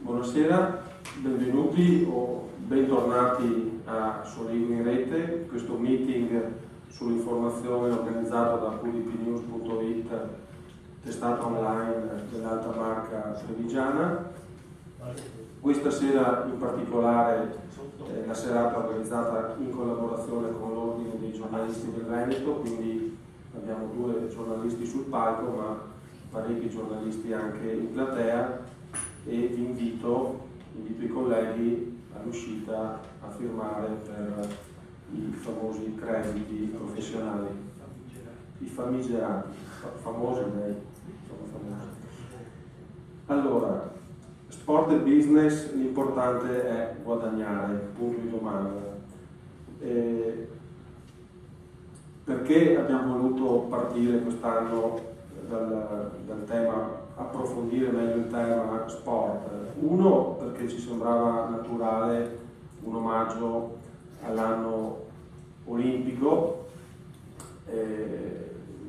Buonasera, benvenuti o bentornati a Soligo in Rete, questo meeting sull'informazione organizzato da qdpnews.it, testata online dell'Alta Marca trevigiana. Questa sera in particolare la serata organizzata in collaborazione con l'Ordine dei giornalisti del Veneto, quindi abbiamo 2 giornalisti sul palco ma parecchi giornalisti anche in platea, e vi invito i colleghi all'uscita a firmare per i famosi crediti professionali, i famigerati, famosi lei, sono famosi. Allora, sport e business, l'importante è guadagnare, punto di domanda. Perché abbiamo voluto partire quest'anno dal tema, approfondire meglio il tema sport? Uno, perché ci sembrava naturale un omaggio all'anno olimpico,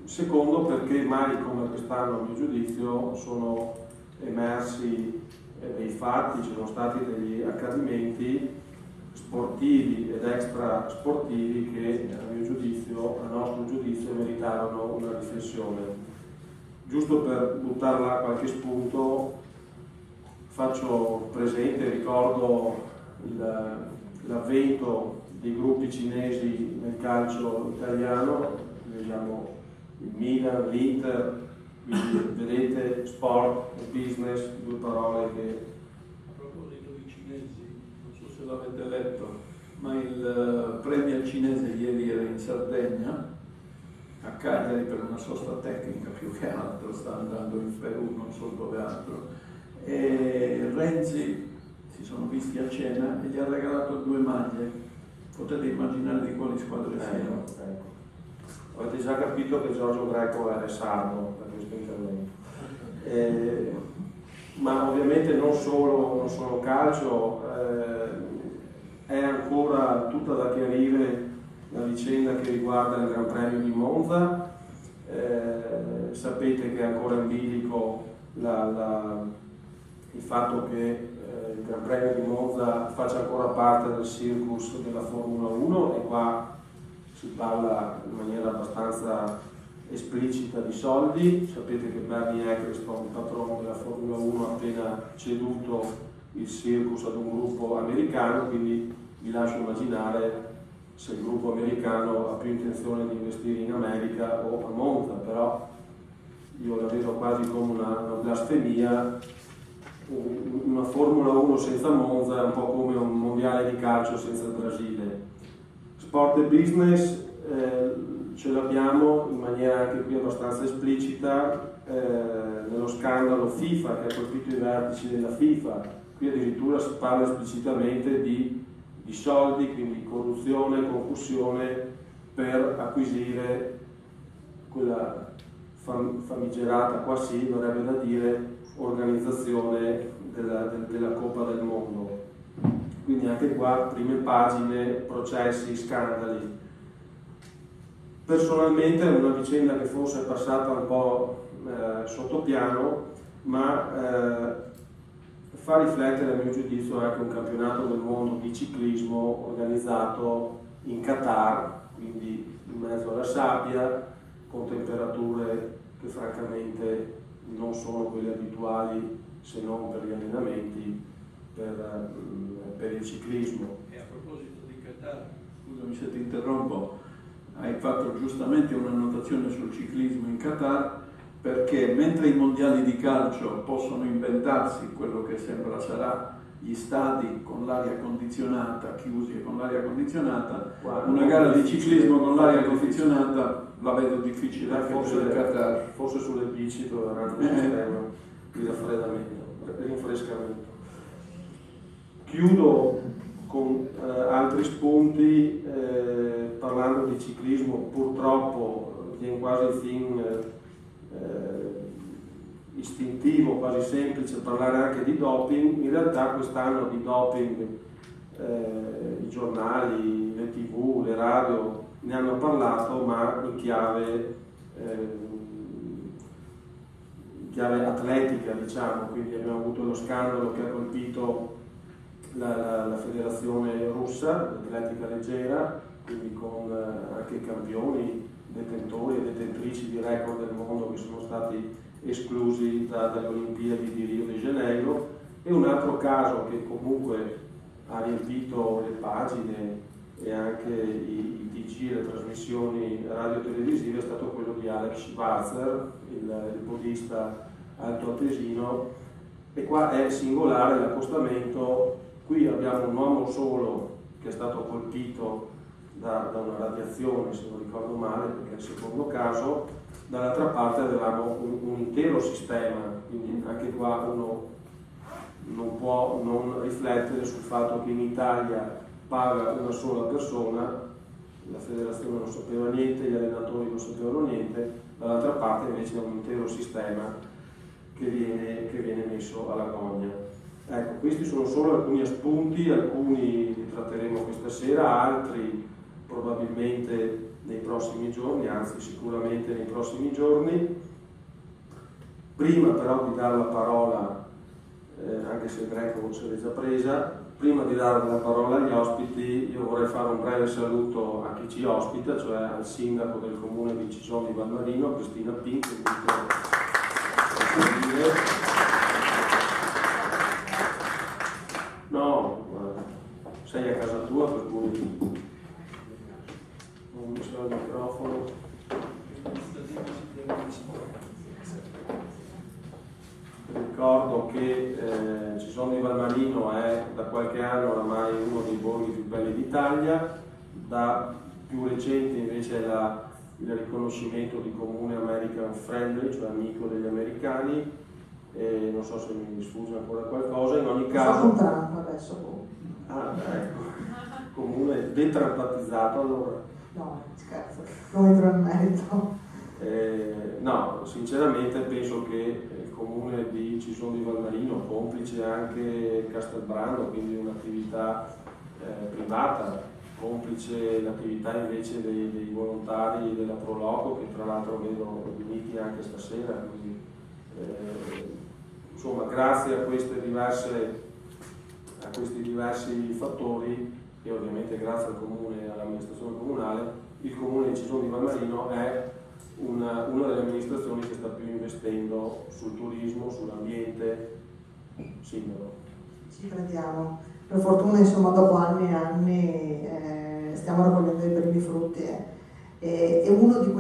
secondo perché mai come quest'anno a mio giudizio sono emersi dei fatti, ci sono stati degli accadimenti sportivi ed extra sportivi che a mio giudizio, a nostro giudizio, meritarono una riflessione. Giusto per buttarla qualche spunto, faccio presente, ricordo l'avvento dei gruppi cinesi nel calcio italiano, vediamo il Milan, l'Inter, quindi vedete sport e business, 2 parole che... A proposito di cinesi, non so se l'avete letto, ma il premier cinese ieri era in Sardegna, a Cagliari per una sosta tecnica più che altro, sta andando in Perù, non so dove altro, e Renzi si sono visti a cena e gli ha regalato 2 maglie. Potete immaginare di quali squadre siano. Ecco. Avete già capito che Giorgio Greco è sardo per questo intervento. Ma ovviamente non solo calcio, è ancora tutta da chiarire la vicenda che riguarda il Gran Premio di Monza. Sapete che è ancora in bilico il fatto che il Gran Premio di Monza faccia ancora parte del circus della Formula 1, e qua si parla in maniera abbastanza esplicita di soldi. Sapete che Bernie Ecclestone, il patrono della Formula 1, ha appena ceduto il circus ad un gruppo americano, quindi vi lascio immaginare se il gruppo americano ha più intenzione di investire in America o a Monza, però io la vedo quasi come una blasfemia. Una Formula 1 senza Monza è un po' come un mondiale di calcio senza il Brasile. Sport e business ce l'abbiamo in maniera anche qui abbastanza esplicita nello scandalo FIFA che ha colpito i vertici della FIFA. Qui addirittura si parla esplicitamente di soldi, quindi corruzione, concussione per acquisire quella famigerata, qua sì, verrebbe da dire, organizzazione della Coppa del Mondo. Quindi anche qua prime pagine, processi, scandali. Personalmente è una vicenda che forse è passata un po' sotto piano, ma fa riflettere a mio giudizio anche un campionato del mondo di ciclismo organizzato in Qatar, quindi in mezzo alla sabbia, con temperature che francamente non sono quelle abituali se non per gli allenamenti, per il ciclismo. E a proposito di Qatar, scusami se ti interrompo, hai fatto giustamente un'annotazione sul ciclismo in Qatar, perché mentre i mondiali di calcio possono inventarsi quello che sembra sarà gli stadi con l'aria condizionata, chiusi e con l'aria condizionata, una gara di ciclismo con l'aria condizionata la vedo difficile anche per Qatar. Forse sulle bici troveranno un sistema di raffreddamento, rinfrescamento. Chiudo con altri spunti parlando di ciclismo. Purtroppo viene quasi il film istintivo, quasi semplice parlare anche di doping. In realtà quest'anno di doping i giornali, le tv, le radio ne hanno parlato, ma in chiave chiave atletica, diciamo, quindi abbiamo avuto lo scandalo che ha colpito la federazione russa di atletica leggera, quindi con anche campioni, detentori e detentrici di record del mondo che sono stati esclusi dalle Olimpiadi di Rio de Janeiro, e un altro caso che comunque ha riempito le pagine e anche i TG, le trasmissioni radio-televisive, è stato quello di Alex Schwarzer, il podista altoatesino, e qua è singolare l'accostamento. Qui abbiamo un uomo solo che è stato colpito da una radiazione, se non ricordo male, perché è il secondo caso. Dall'altra parte avevamo un intero sistema, quindi anche qua uno non può non riflettere sul fatto che in Italia paga una sola persona, la federazione non sapeva niente, gli allenatori non sapevano niente, dall'altra parte invece è un intero sistema che viene messo alla gogna. Ecco, questi sono solo alcuni spunti, alcuni li tratteremo questa sera, altri probabilmente nei prossimi giorni, anzi sicuramente nei prossimi giorni. Prima però di dare la parola, anche se il Greco se l'è già presa, prima di dare la parola agli ospiti, io vorrei fare un breve saluto a chi ci ospita, cioè al sindaco del comune di Cisoni Valmarino, Cristina Pin, che no, sei a casa tua, per cui non mi so il microfono. Ricordo che Cisoni Valmarino è da qualche anno oramai uno dei borghi più belli d'Italia, da più recente invece è il riconoscimento di comune American Friendly, cioè amico degli americani. Non so se mi sfugge ancora qualcosa, in ogni caso... Fa un Trump adesso. Ah, ecco, comune detrampatizzato allora. No, scherzo, non entro nel merito. No, sinceramente penso che il comune di Cisoni Valmarino, complice anche Castelbrano, quindi un'attività privata, complice l'attività invece dei volontari della Proloco, che tra l'altro vedo riuniti anche stasera, quindi, insomma, grazie a questi diversi fattori, e ovviamente grazie al comune e all'amministrazione comunale, il comune di Cisoni Valmarino è una delle amministrazioni che sta più investendo sul turismo, sull'ambiente. Sindaco. Ci crediamo. Per fortuna, insomma, dopo anni e anni stiamo raccogliendo i primi frutti. E uno di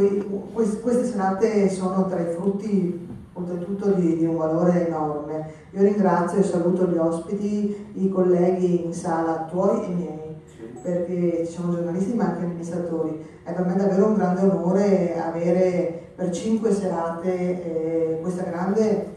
queste serate sono tra i frutti oltretutto di un valore enorme. Io ringrazio e saluto gli ospiti, i colleghi in sala, tuoi e miei, perché ci sono giornalisti ma anche amministratori. È per me davvero un grande onore avere per 5 serate questa grande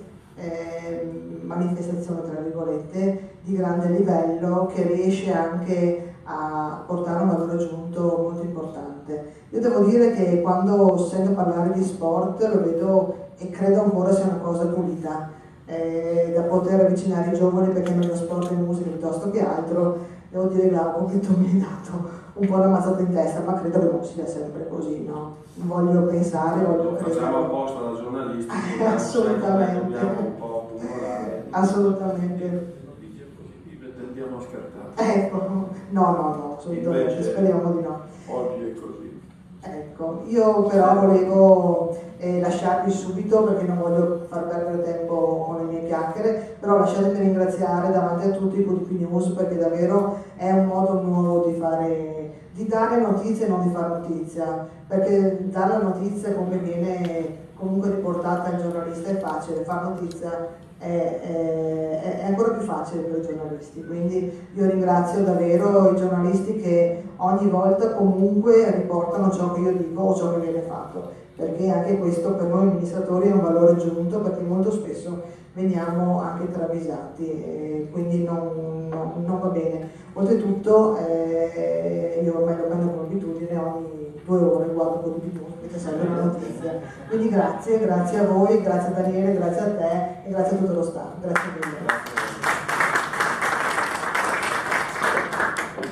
manifestazione, tra virgolette, di grande livello, che riesce anche a portare un valore aggiunto molto importante. Io devo dire che quando sento parlare di sport lo vedo e credo ancora sia una cosa pulita, da poter avvicinare i giovani, perché non lo sport e musica piuttosto che altro. Devo dire che tu mi hai dato un po' una mazzata in testa, ma credo che non sia sempre così, no? Voglio pensare, voglio credere. Facciamo apposta da giornalisti, assolutamente. Dobbiamo un po' accumulare. Assolutamente. Le notizie positive tendiamo a scartare. Ecco, no, assolutamente, Invece, speriamo di no. Oggi è così. Ecco, io però volevo lasciarvi subito, perché non voglio far perdere tempo con le mie chiacchiere, però lasciatemi ringraziare davanti a tutti i QDP News, perché davvero è un modo nuovo di dare notizie e non di fare notizia, perché dare la notizia come viene comunque riportata al giornalista è facile, fare notizia è ancora più facile per i giornalisti, quindi io ringrazio davvero i giornalisti che ogni volta comunque riportano ciò che io dico o ciò che viene fatto, perché anche questo per noi amministratori è un valore aggiunto, perché molto spesso veniamo anche travisati e quindi non va bene. Oltretutto io ormai lo prendo come abitudine, ogni 2 ore guardo un po' di più perché serve una notizia. Quindi grazie a voi, grazie a Daniele, grazie a te e grazie a tutto lo staff. Grazie mille.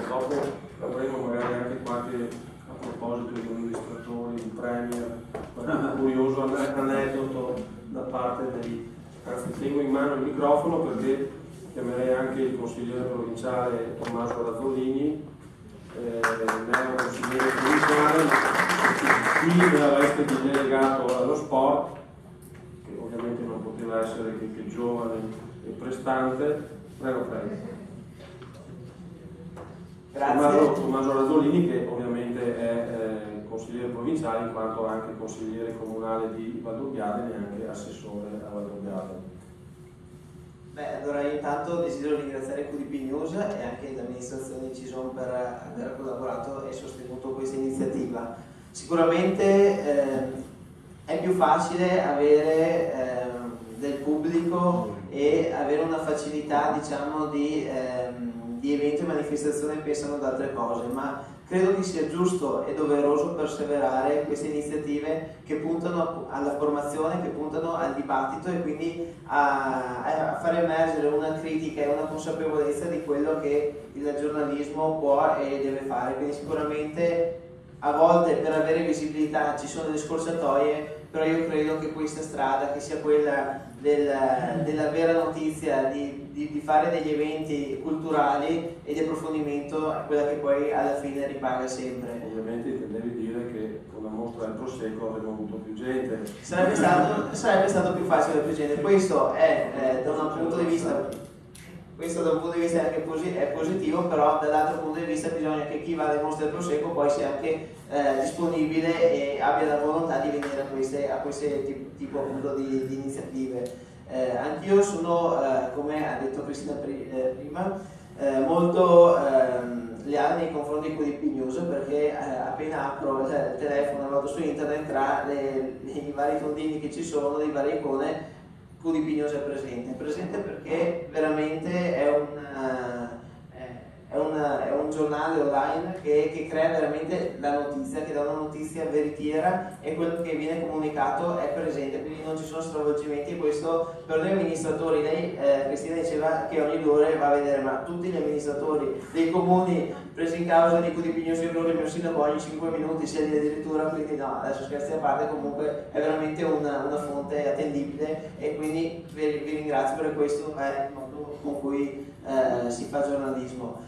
Dopo avremo magari anche qualche, a proposito di amministratori, di premier, qualche curioso aneddoto da parte dei... Anzi, tengo in mano il microfono perché chiamerei anche il consigliere provinciale Tommaso Razzolini, neo consigliere provinciale, qui nella veste di delegato allo sport, che ovviamente non poteva essere che giovane e prestante. Prego. Grazie. Tommaso Razzolini, che ovviamente è consigliere provinciale in quanto anche consigliere comunale di Valdobbiadene e anche assessore a Valdobbiadene. Allora io intanto desidero ringraziare QDP News e anche l'amministrazione Cison per aver collaborato e sostenuto questa iniziativa. Sicuramente è più facile avere del pubblico e avere una facilità, diciamo, di eventi e manifestazioni pensano ad altre cose, ma credo che sia giusto e doveroso perseverare queste iniziative che puntano alla formazione, che puntano al dibattito e quindi a far emergere una critica e una consapevolezza di quello che il giornalismo può e deve fare. Quindi sicuramente a volte per avere visibilità ci sono delle scorciatoie, però io credo che questa strada, che sia quella della vera notizia, di fare degli eventi culturali e di approfondimento, è quella che poi alla fine ripaga sempre. Ovviamente intendevi dire che con la mostra del Prosecco avremmo avuto più gente. Sarebbe stato più facile per più gente. Questo è da un punto di vista. Questo da un punto di vista anche è positivo, però dall'altro punto di vista bisogna che chi va alle mostre del Prosecco poi sia anche disponibile e abbia la volontà di venire a queste tipo appunto di iniziative. Anch'io sono, come ha detto Cristina prima, molto leale nei confronti di QDP News, perché appena apro il telefono e vado su internet, tra i vari tondini che ci sono, le varie icone, QDP News è presente perché veramente è un giornale online che crea veramente la notizia, che dà una notizia veritiera e quello che viene comunicato è presente, quindi non ci sono stravolgimenti. E questo per noi amministratori, lei Cristina diceva che ogni 2 ore va a vedere, ma tutti gli amministratori dei comuni presi in causa di QDP News, io credo che il mio sindaco ogni 5 minuti sia lì addirittura, quindi no, adesso scherzi a parte, comunque è veramente una fonte attendibile e quindi vi ringrazio per questo, è il modo con cui si fa giornalismo.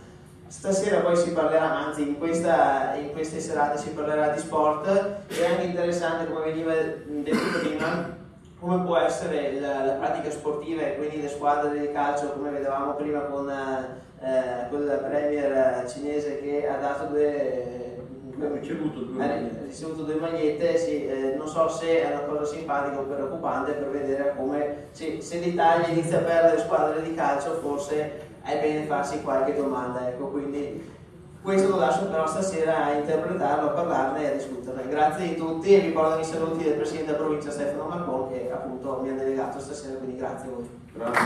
Stasera poi si parlerà, anzi in queste serate si parlerà di sport, e è anche interessante, come veniva detto prima, come può essere la pratica sportiva e quindi le squadre di calcio, come vedevamo prima con quel premier cinese che ha dato ha ricevuto 2 magliette, sì, non so se è una cosa simpatica o preoccupante, per vedere come se l'Italia inizia a perdere squadre di calcio forse è bene farsi qualche domanda, ecco. Quindi questo lo lascio però stasera a interpretarlo, a parlarne e a discuterne. Grazie a tutti e vi porto i saluti del Presidente della Provincia Stefano Marcon, che appunto mi ha delegato stasera, quindi grazie a voi. Grazie.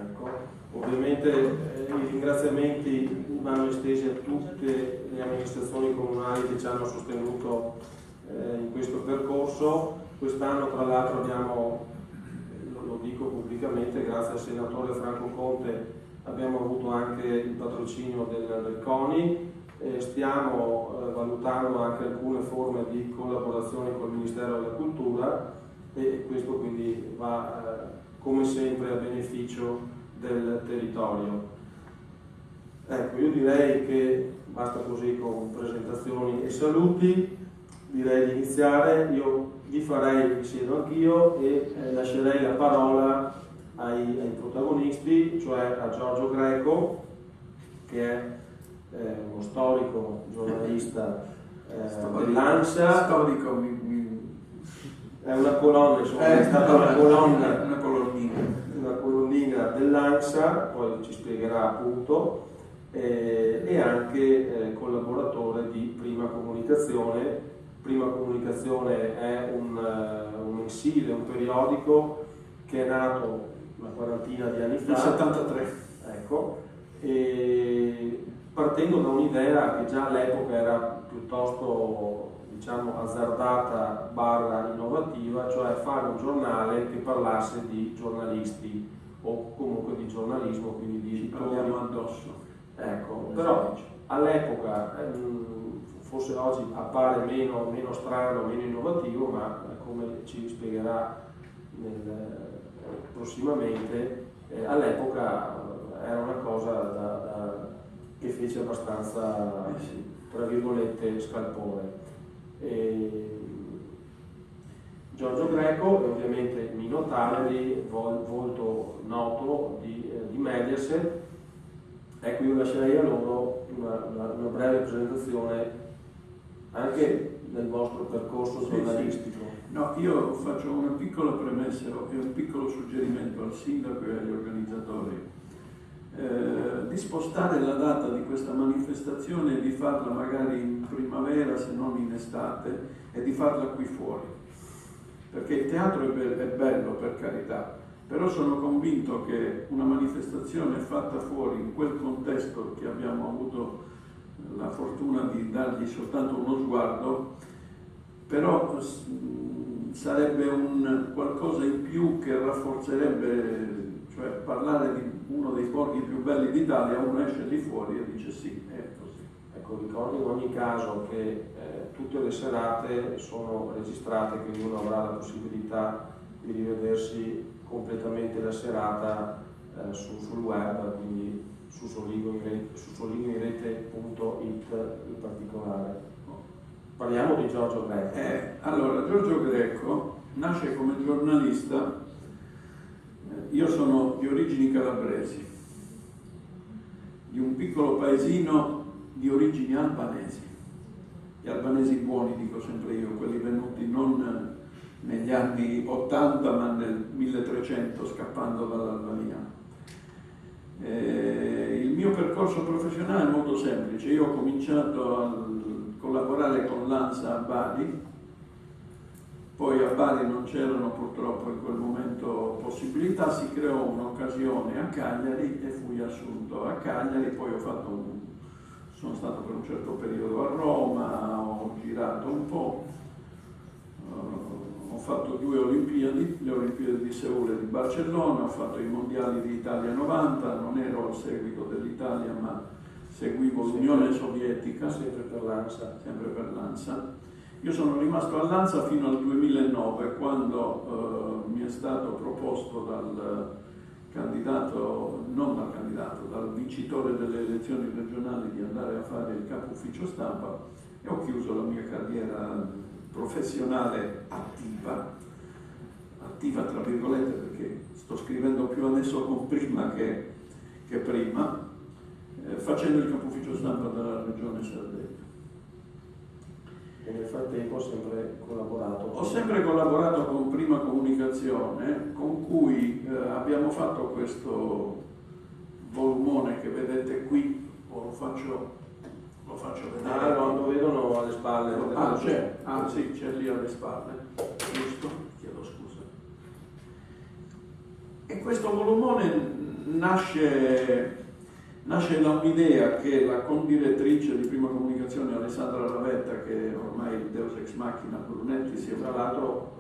Ecco, ovviamente i ringraziamenti vanno estesi a tutte le amministrazioni comunali che ci hanno sostenuto in questo percorso. Quest'anno tra l'altro abbiamo, lo dico pubblicamente, grazie al senatore Franco Conte abbiamo avuto anche il patrocinio del CONI, stiamo valutando anche alcune forme di collaborazione col Ministero della Cultura e questo quindi va come sempre a beneficio del territorio. Ecco, io direi che basta così con presentazioni e saluti, direi di iniziare. Io vi siedo anch'io e lascerei la parola ai protagonisti, cioè a Giorgio Greco, che è uno storico giornalista dell'ANSA. Storico, è una colonna, insomma, è stata una colonnina dell'ANSA, poi ci spiegherà appunto, e anche collaboratore di Prima Comunicazione. Prima Comunicazione è un mensile, un periodico che è nato una quarantina di anni fa, nel 73. Ecco, e partendo da un'idea che già all'epoca era piuttosto, diciamo, azzardata / innovativa, cioè fare un giornale che parlasse di giornalisti o comunque di giornalismo, quindi di editori. Parliamo addosso. Ecco, però all'epoca forse oggi appare meno strano, meno innovativo, ma come ci spiegherà prossimamente, all'epoca era una cosa che fece abbastanza, tra virgolette, scalpore. Giorgio Greco è ovviamente Mino Taleri, volto noto di Mediaset. Ecco, io lascerei a loro una breve presentazione anche del vostro percorso giornalistico. No, io faccio una piccola premessa e un piccolo suggerimento al sindaco e agli organizzatori. Di spostare la data di questa manifestazione e di farla magari in primavera, se non in estate, e di farla qui fuori. Perché il teatro è bello, per carità, però sono convinto che una manifestazione fatta fuori in quel contesto che abbiamo avuto la fortuna di dargli soltanto uno sguardo, però sarebbe un qualcosa in più che rafforzerebbe, cioè parlare di uno dei borghi più belli d'Italia, uno esce lì fuori e dice sì, è così. Ecco, ricordo in ogni caso che tutte le serate sono registrate, quindi uno avrà la possibilità di rivedersi completamente la serata sul web, quindi su soligoinrete.it in particolare. Parliamo di Giorgio Greco. Allora, Giorgio Greco nasce come giornalista. Io sono di origini calabresi, di un piccolo paesino di origini albanesi. Gli albanesi buoni, dico sempre io, quelli venuti non negli anni 80 ma nel 1300 scappando dall'Albania. Il mio percorso professionale è molto semplice. Io ho cominciato a collaborare con l'ANSA a Bari, poi a Bari non c'erano purtroppo in quel momento possibilità, si creò un'occasione a Cagliari e fui assunto a Cagliari, poi sono stato per un certo periodo a Roma, ho girato un po', ho fatto 2 Olimpiadi, le Olimpiadi di Seul e di Barcellona, ho fatto i Mondiali di Italia 90, non ero al seguito dell'Italia ma seguivo l'Unione Sovietica. Sempre per l'ANSA. Sempre per l'ANSA. Io sono rimasto all'ANSA fino al 2009, quando mi è stato proposto dal vincitore delle elezioni regionali di andare a fare il capo ufficio stampa, e ho chiuso la mia carriera professionale attiva tra virgolette, perché sto scrivendo più adesso con prima che prima, facendo il capo ufficio stampa della regione Sardegna. E nel frattempo ho sempre collaborato? Ho sempre collaborato con Prima Comunicazione, con cui abbiamo fatto questo volumone che vedete qui, lo faccio vedere. Lo vedono alle spalle. Sì, c'è lì alle spalle, giusto? Chiedo scusa. E questo volumone nasce da un'idea che la condirettrice di Prima Comunicazione, Alessandra Ravetta, che ormai il Deus Ex Machina Brunetti, si è tra l'altro,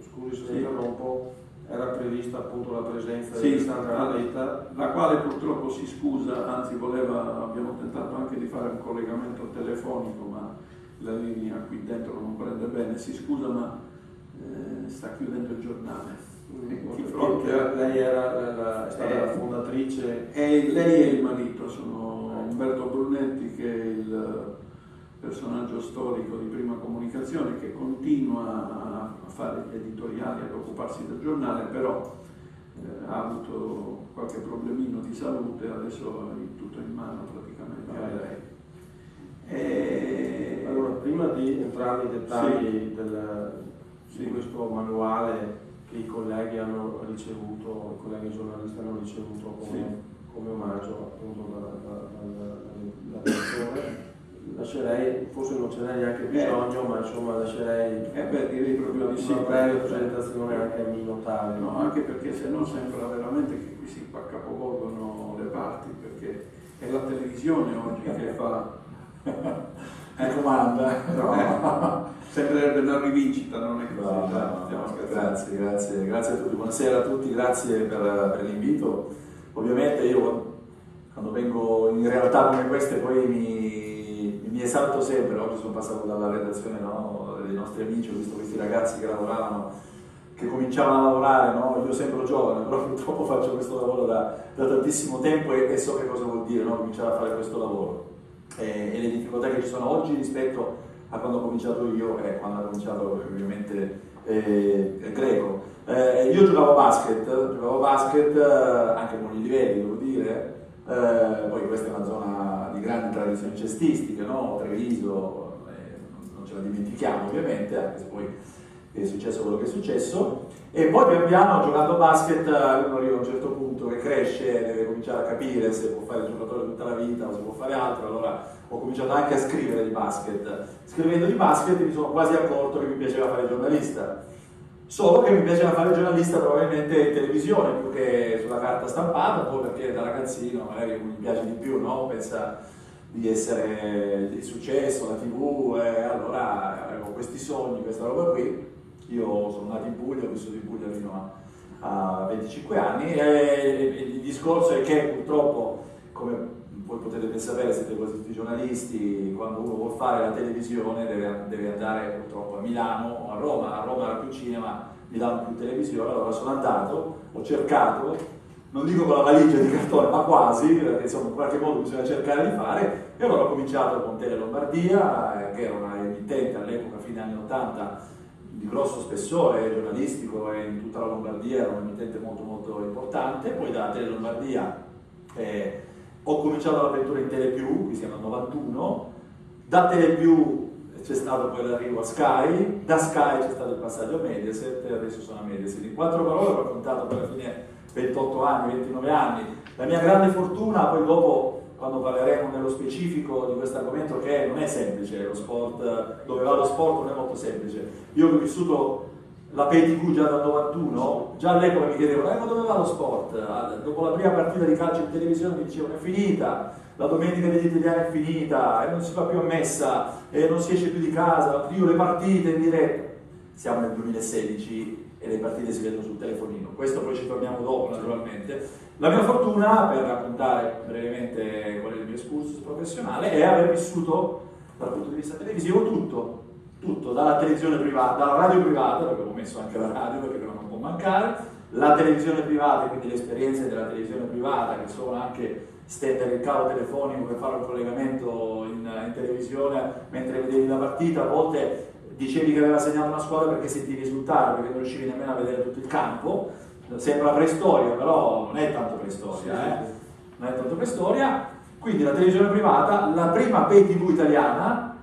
scusi se interrompo, era prevista appunto la presenza di Alessandra Ravetta, la quale purtroppo si scusa, anzi abbiamo tentato anche di fare un collegamento telefonico, ma la linea qui dentro non prende bene, si scusa ma sta chiudendo il giornale. Lei è stata la fondatrice. Lei e il marito sono Umberto Brunetti, che è il personaggio storico di Prima Comunicazione, che continua a fare gli editoriali, ad occuparsi del giornale, però ha avuto qualche problemino di salute, adesso è tutto in mano praticamente a lei. Allora, prima di entrare nei dettagli di questo manuale che i colleghi hanno ricevuto, i colleghi giornalisti hanno ricevuto come omaggio appunto dalla persona, lascerei, forse non ce n'è neanche bisogno, ma insomma lascerei direi proprio di sì, una breve presentazione anche a Mino Taleri. No, anche perché se no sembra veramente che qui si capovolgono le parti, perché è la televisione oggi che fa comanda. No. Sembrerebbe una rivincita, non è così. Grazie a tutti, buonasera a tutti, grazie per mi esalto sempre. Oggi sono passato dalla redazione, no, dei nostri amici, ho visto questi ragazzi che lavoravano, che cominciavano a lavorare, no? Io sembro giovane, però purtroppo faccio questo lavoro da tantissimo tempo e so che cosa vuol dire, no? Cominciare a fare questo lavoro e le difficoltà che ci sono oggi rispetto a quando ho cominciato io e quando ha cominciato ovviamente Greco. Io giocavo a basket anche a buoni livelli, devo dire. Poi questa è una zona di grandi tradizioni cestistiche, no? Treviso, non ce la dimentichiamo ovviamente, anche se poi è successo quello che è successo. E poi pian piano, giocando a basket, uno arriva a un certo punto che cresce, deve cominciare a capire se può fare il giocatore tutta la vita o se può fare altro. Allora ho cominciato anche a scrivere di basket. Scrivendo di basket mi sono quasi accorto che mi piaceva fare il giornalista. Solo che mi piaceva fare il giornalista probabilmente in televisione più che sulla carta stampata, un po' perché da ragazzino magari mi piace di più, no? Pensa di essere di successo, la TV, allora avevo questi sogni, questa roba qui. Io sono nato in Puglia, ho vissuto in Puglia fino a 25 anni e il discorso è che purtroppo, come voi potete ben sapere, siete quasi tutti giornalisti, quando uno vuol fare la televisione deve andare purtroppo a Milano o a Roma era più cinema, Milano più televisione. Allora sono andato, ho cercato, non dico con la valigia di cartone ma quasi, perché insomma in qualche modo bisogna cercare di fare, e allora ho cominciato con Tele Lombardia, che era una emittente all'epoca, fine anni 80, di grosso spessore giornalistico e in tutta la Lombardia, era un emittente molto molto importante. Poi da Tele Lombardia ho cominciato l'avventura in Telepiù, qui siamo al 91, da Telepiù c'è stato poi l'arrivo a Sky, da Sky c'è stato il passaggio a Mediaset e adesso sono a Mediaset. In 4 parole ho raccontato per la fine 28 anni, 29 anni. La mia grande fortuna, poi dopo quando parleremo nello specifico di questo argomento, che non è semplice, lo sport, dove va lo sport non è molto semplice. Io che ho vissuto la PTV già dal 91, già all'epoca mi chiedevano ma dove va lo sport? Dopo la prima partita di calcio in televisione mi dicevano è finita, la domenica degli italiani è finita, e non si fa più a messa, e non si esce più di casa, io le partite in diretta. Siamo nel 2016 e le partite si vedono sul telefonino, questo poi ci torniamo dopo naturalmente. La mia fortuna, per raccontare brevemente qual è il mio excursus professionale, è aver vissuto dal punto di vista televisivo tutto, dalla televisione privata, dalla radio privata, perché ho messo anche la radio perché però non può mancare, la televisione privata, quindi le esperienze della televisione privata, che sono anche stendere il cavo telefonico per fare un collegamento in televisione mentre vedevi la partita. A volte dicevi che aveva segnato una squadra perché sentivi esultare, perché non riuscivi nemmeno a vedere tutto il campo. Sembra preistoria, però non è tanto preistoria, non è tanto preistoria. Quindi la televisione privata, la prima pay TV italiana,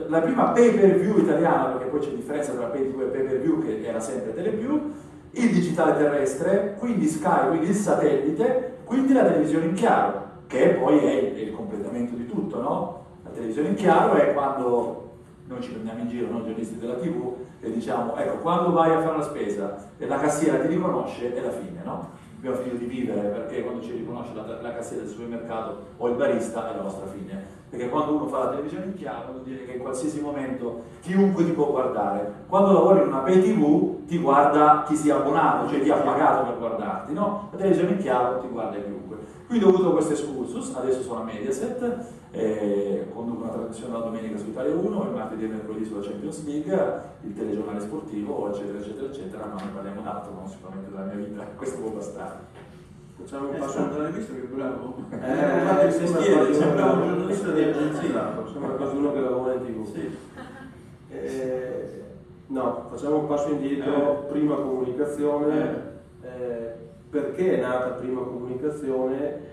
la prima pay per view italiana, perché poi c'è differenza tra pay TV e pay per view, che era sempre Telepiù, il digitale terrestre, quindi Sky, quindi il satellite, quindi la televisione in chiaro, che poi è il completamento di tutto, no? La televisione in chiaro è quando noi ci prendiamo in giro, noi giornalisti della TV, e diciamo, ecco, quando vai a fare la spesa e la cassiera ti riconosce, è la fine, no? Abbiamo finito di vivere, perché quando ci riconosce la cassiera del supermercato o il barista è la nostra fine. Perché quando uno fa la televisione in chiaro vuol dire che in qualsiasi momento chiunque ti può guardare. Quando lavori in una pay TV ti guarda chi sia abbonato, cioè chi ha pagato per guardarti, no? La televisione in chiaro ti guarda chiunque. Quindi ho avuto questo excursus, adesso sono a Mediaset, conduco una trasmissione la domenica su Italia 1, il martedì e mercoledì sulla Champions League, il telegiornale sportivo, eccetera, eccetera, eccetera, ma ne parliamo d'altro, non sicuramente della mia vita, questo può bastare. Facciamo un passo. L'hai visto che bravo? Sembra un giornalista di agenzia. Sembra quasi uno che lavora in TV. Sì. No, facciamo un passo indietro, prima comunicazione. Perché è nata prima comunicazione?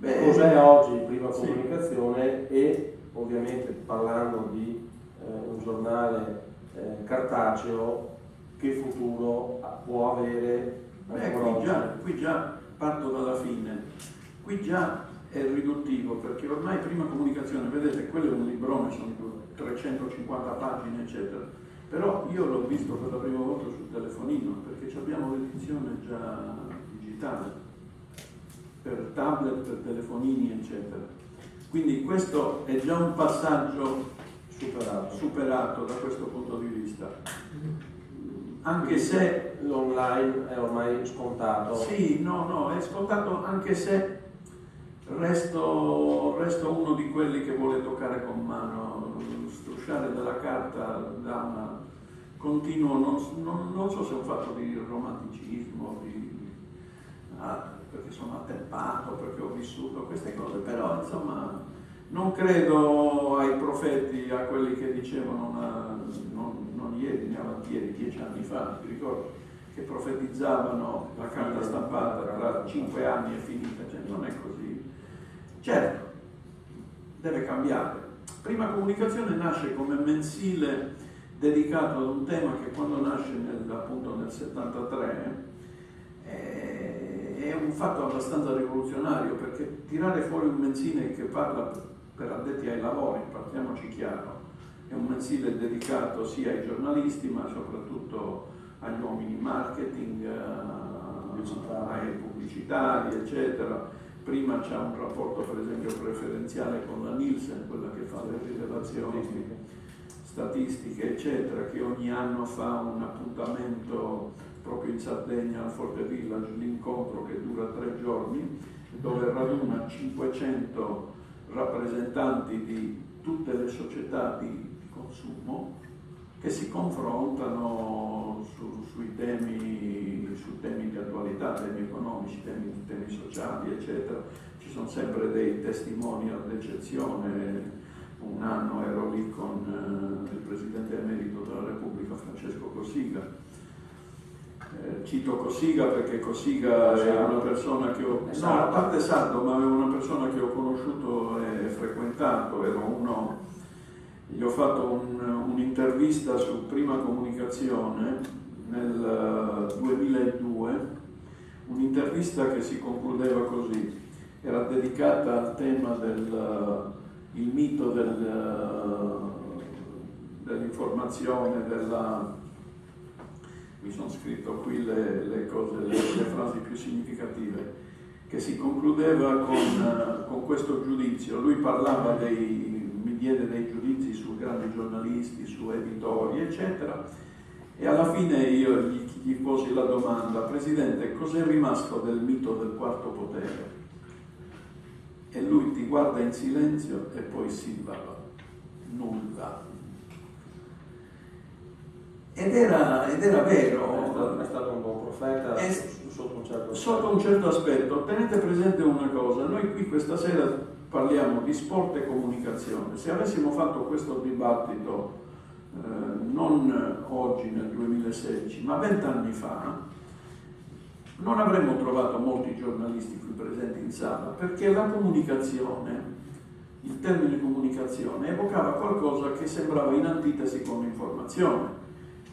Cos'è oggi prima comunicazione? E ovviamente parlando di un giornale cartaceo, che futuro può avere? Qui già parto dalla fine, qui già è riduttivo, perché ormai prima comunicazione, vedete, quello è un librone, sono 350 pagine eccetera, però io l'ho visto per la prima volta sul telefonino, perché abbiamo l'edizione già digitale per tablet, per telefonini eccetera, quindi questo è già un passaggio superato da questo punto di vista. Anche se l'online è ormai scontato. Sì, no, è scontato, anche se resto uno di quelli che vuole toccare con mano, strusciare della carta da una continuo, non so se è un fatto di romanticismo, perché sono attempato, perché ho vissuto queste cose, però insomma non credo ai profeti, a quelli che dicevano non ieri, ne avanti ieri, 10 anni fa, ti ricordo, che profetizzavano la carta stampata tra 5 anni è finita, cioè non è così. Certo, deve cambiare. Prima Comunicazione nasce come mensile dedicato ad un tema che quando nasce appunto nel 73 è un fatto abbastanza rivoluzionario, perché tirare fuori un mensile che parla per addetti ai lavori, partiamoci chiaro, è un mensile dedicato sia ai giornalisti ma soprattutto agli uomini marketing, ai pubblicitari, eccetera. Prima c'è un rapporto per esempio preferenziale con la Nielsen, quella che fa le rilevazioni statistiche, eccetera, che ogni anno fa un appuntamento proprio in Sardegna al Forte Village, l'incontro che dura 3 giorni, dove raduna 500 rappresentanti di tutte le società di consumo che si confrontano su temi di attualità, temi economici, temi sociali, eccetera. Ci sono sempre dei testimonial d'eccezione. Un anno ero lì con il Presidente emerito della Repubblica, Francesco Cossiga. Cito Cossiga perché Cossiga è una persona che ho... No, a parte sardo, ma è una persona che ho conosciuto e frequentato. Gli ho fatto un'intervista su Prima Comunicazione nel 2002, un'intervista che si concludeva così, era dedicata al tema del mito dell'informazione, mi sono scritto qui le cose, le frasi più significative, che si concludeva con questo giudizio. Lui parlava mi diede dei giudizi su grandi giornalisti, su editori, eccetera, e alla fine io gli posi la domanda: Presidente, cos'è rimasto del mito del quarto potere? E lui ti guarda in silenzio e poi sillaba: nulla. Ed era vero. È stato un buon profeta Sotto un certo aspetto. Tenete presente una cosa: noi qui questa sera parliamo di sport e comunicazione. Se avessimo fatto questo dibattito non oggi nel 2016 ma 20 anni fa, non avremmo trovato molti giornalisti qui presenti in sala, perché la comunicazione, il termine comunicazione, evocava qualcosa che sembrava in antitesi con l'informazione.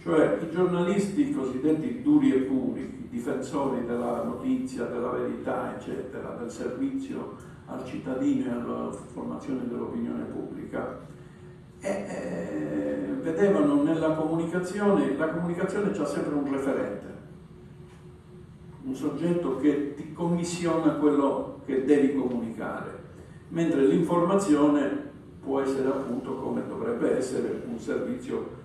Cioè i giornalisti cosiddetti duri e puri, i difensori della notizia, della verità, eccetera, del servizio al cittadino e alla formazione dell'opinione pubblica, vedevano nella comunicazione, la comunicazione c'ha sempre un referente, un soggetto che ti commissiona quello che devi comunicare, mentre l'informazione può essere appunto, come dovrebbe essere, un servizio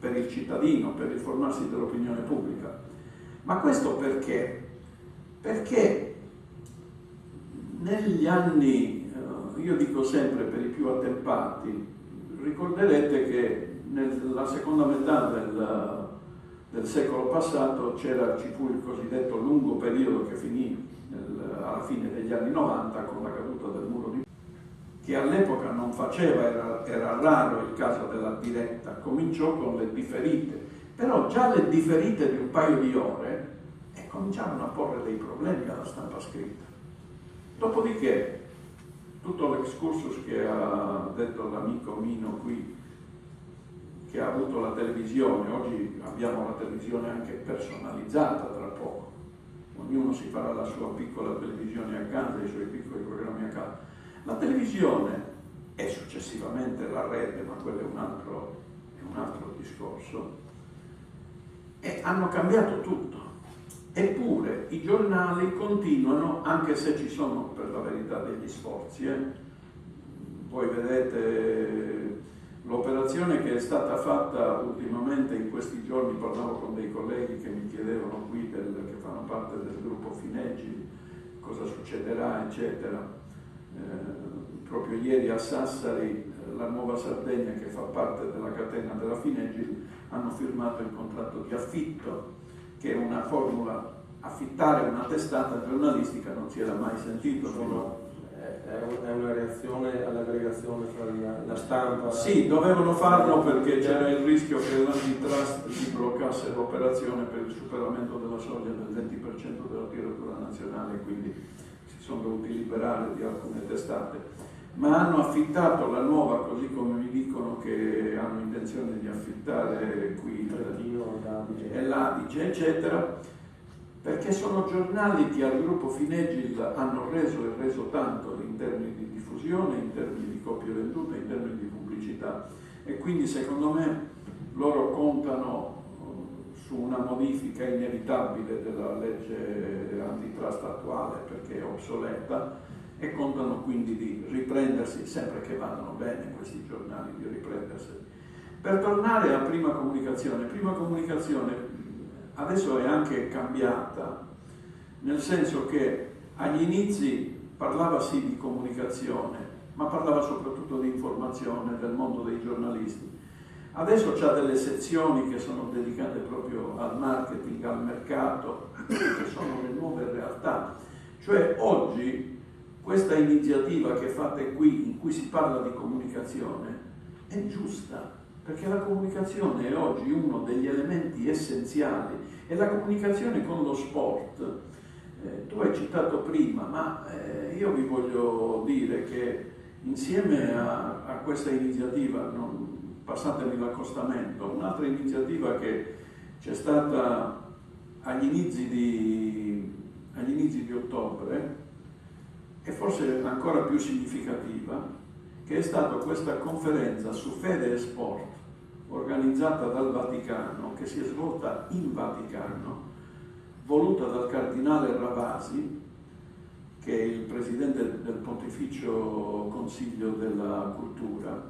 per il cittadino, per informarsi dell'opinione pubblica. Ma questo perché? Perché negli anni, io dico sempre per i più attempati, ricorderete che nella seconda metà del secolo passato ci fu il cosiddetto lungo periodo che finì alla fine degli anni 90 con la caduta del muro di che all'epoca non faceva, era raro il caso della diretta, cominciò con le differite, però già le differite di un paio di ore cominciavano a porre dei problemi alla stampa scritta. Dopodiché, tutto l'excursus che ha detto l'amico Mino qui, che ha avuto la televisione, oggi abbiamo la televisione anche personalizzata tra poco, ognuno si farà la sua piccola televisione a casa, i suoi piccoli programmi a casa. La televisione e successivamente la rete, ma quello è un altro discorso, e hanno cambiato tutto. Eppure i giornali continuano, anche se ci sono per la verità degli sforzi. Voi vedete l'operazione che è stata fatta ultimamente in questi giorni, parlavo con dei colleghi che mi chiedevano qui, che fanno parte del gruppo Fineggi, cosa succederà, eccetera. Proprio ieri a Sassari, la Nuova Sardegna, che fa parte della catena della Fineggi, hanno firmato il contratto di affitto, che è una formula. Affittare una testata giornalistica non si era mai sentito. È una reazione all'aggregazione tra la stampa. Sì, dovevano farlo perché c'era il rischio che l'antitrust gli bloccasse l'operazione per il superamento della soglia del 20% della tiratura nazionale, quindi si sono dovuti liberare di alcune testate. Ma hanno affittato la nuova, così come mi dicono che hanno intenzione di affittare qui Trentino, e l'Adige, eccetera, perché sono giornali che al gruppo Finegil hanno reso tanto in termini di diffusione, in termini di copie vendute, in termini di pubblicità, e quindi secondo me loro contano su una modifica inevitabile della legge antitrust attuale, perché è obsoleta, e contano quindi di riprendersi, sempre che vadano bene questi giornali, di riprendersi. Per tornare a Prima Comunicazione adesso è anche cambiata, nel senso che agli inizi parlava sì di comunicazione, ma parlava soprattutto di informazione del mondo dei giornalisti. Adesso c'ha delle sezioni che sono dedicate proprio al marketing, al mercato, che sono le nuove realtà. Cioè oggi questa iniziativa che fate qui, in cui si parla di comunicazione, è giusta. Perché la comunicazione è oggi uno degli elementi essenziali, e la comunicazione con lo sport. Tu hai citato prima, ma io vi voglio dire che insieme a questa iniziativa, passatemi l'accostamento, un'altra iniziativa che c'è stata agli inizi di ottobre, e forse ancora più significativa, che è stata questa conferenza su fede e sport, organizzata dal Vaticano, che si è svolta in Vaticano, voluta dal cardinale Ravasi, che è il presidente del Pontificio Consiglio della Cultura,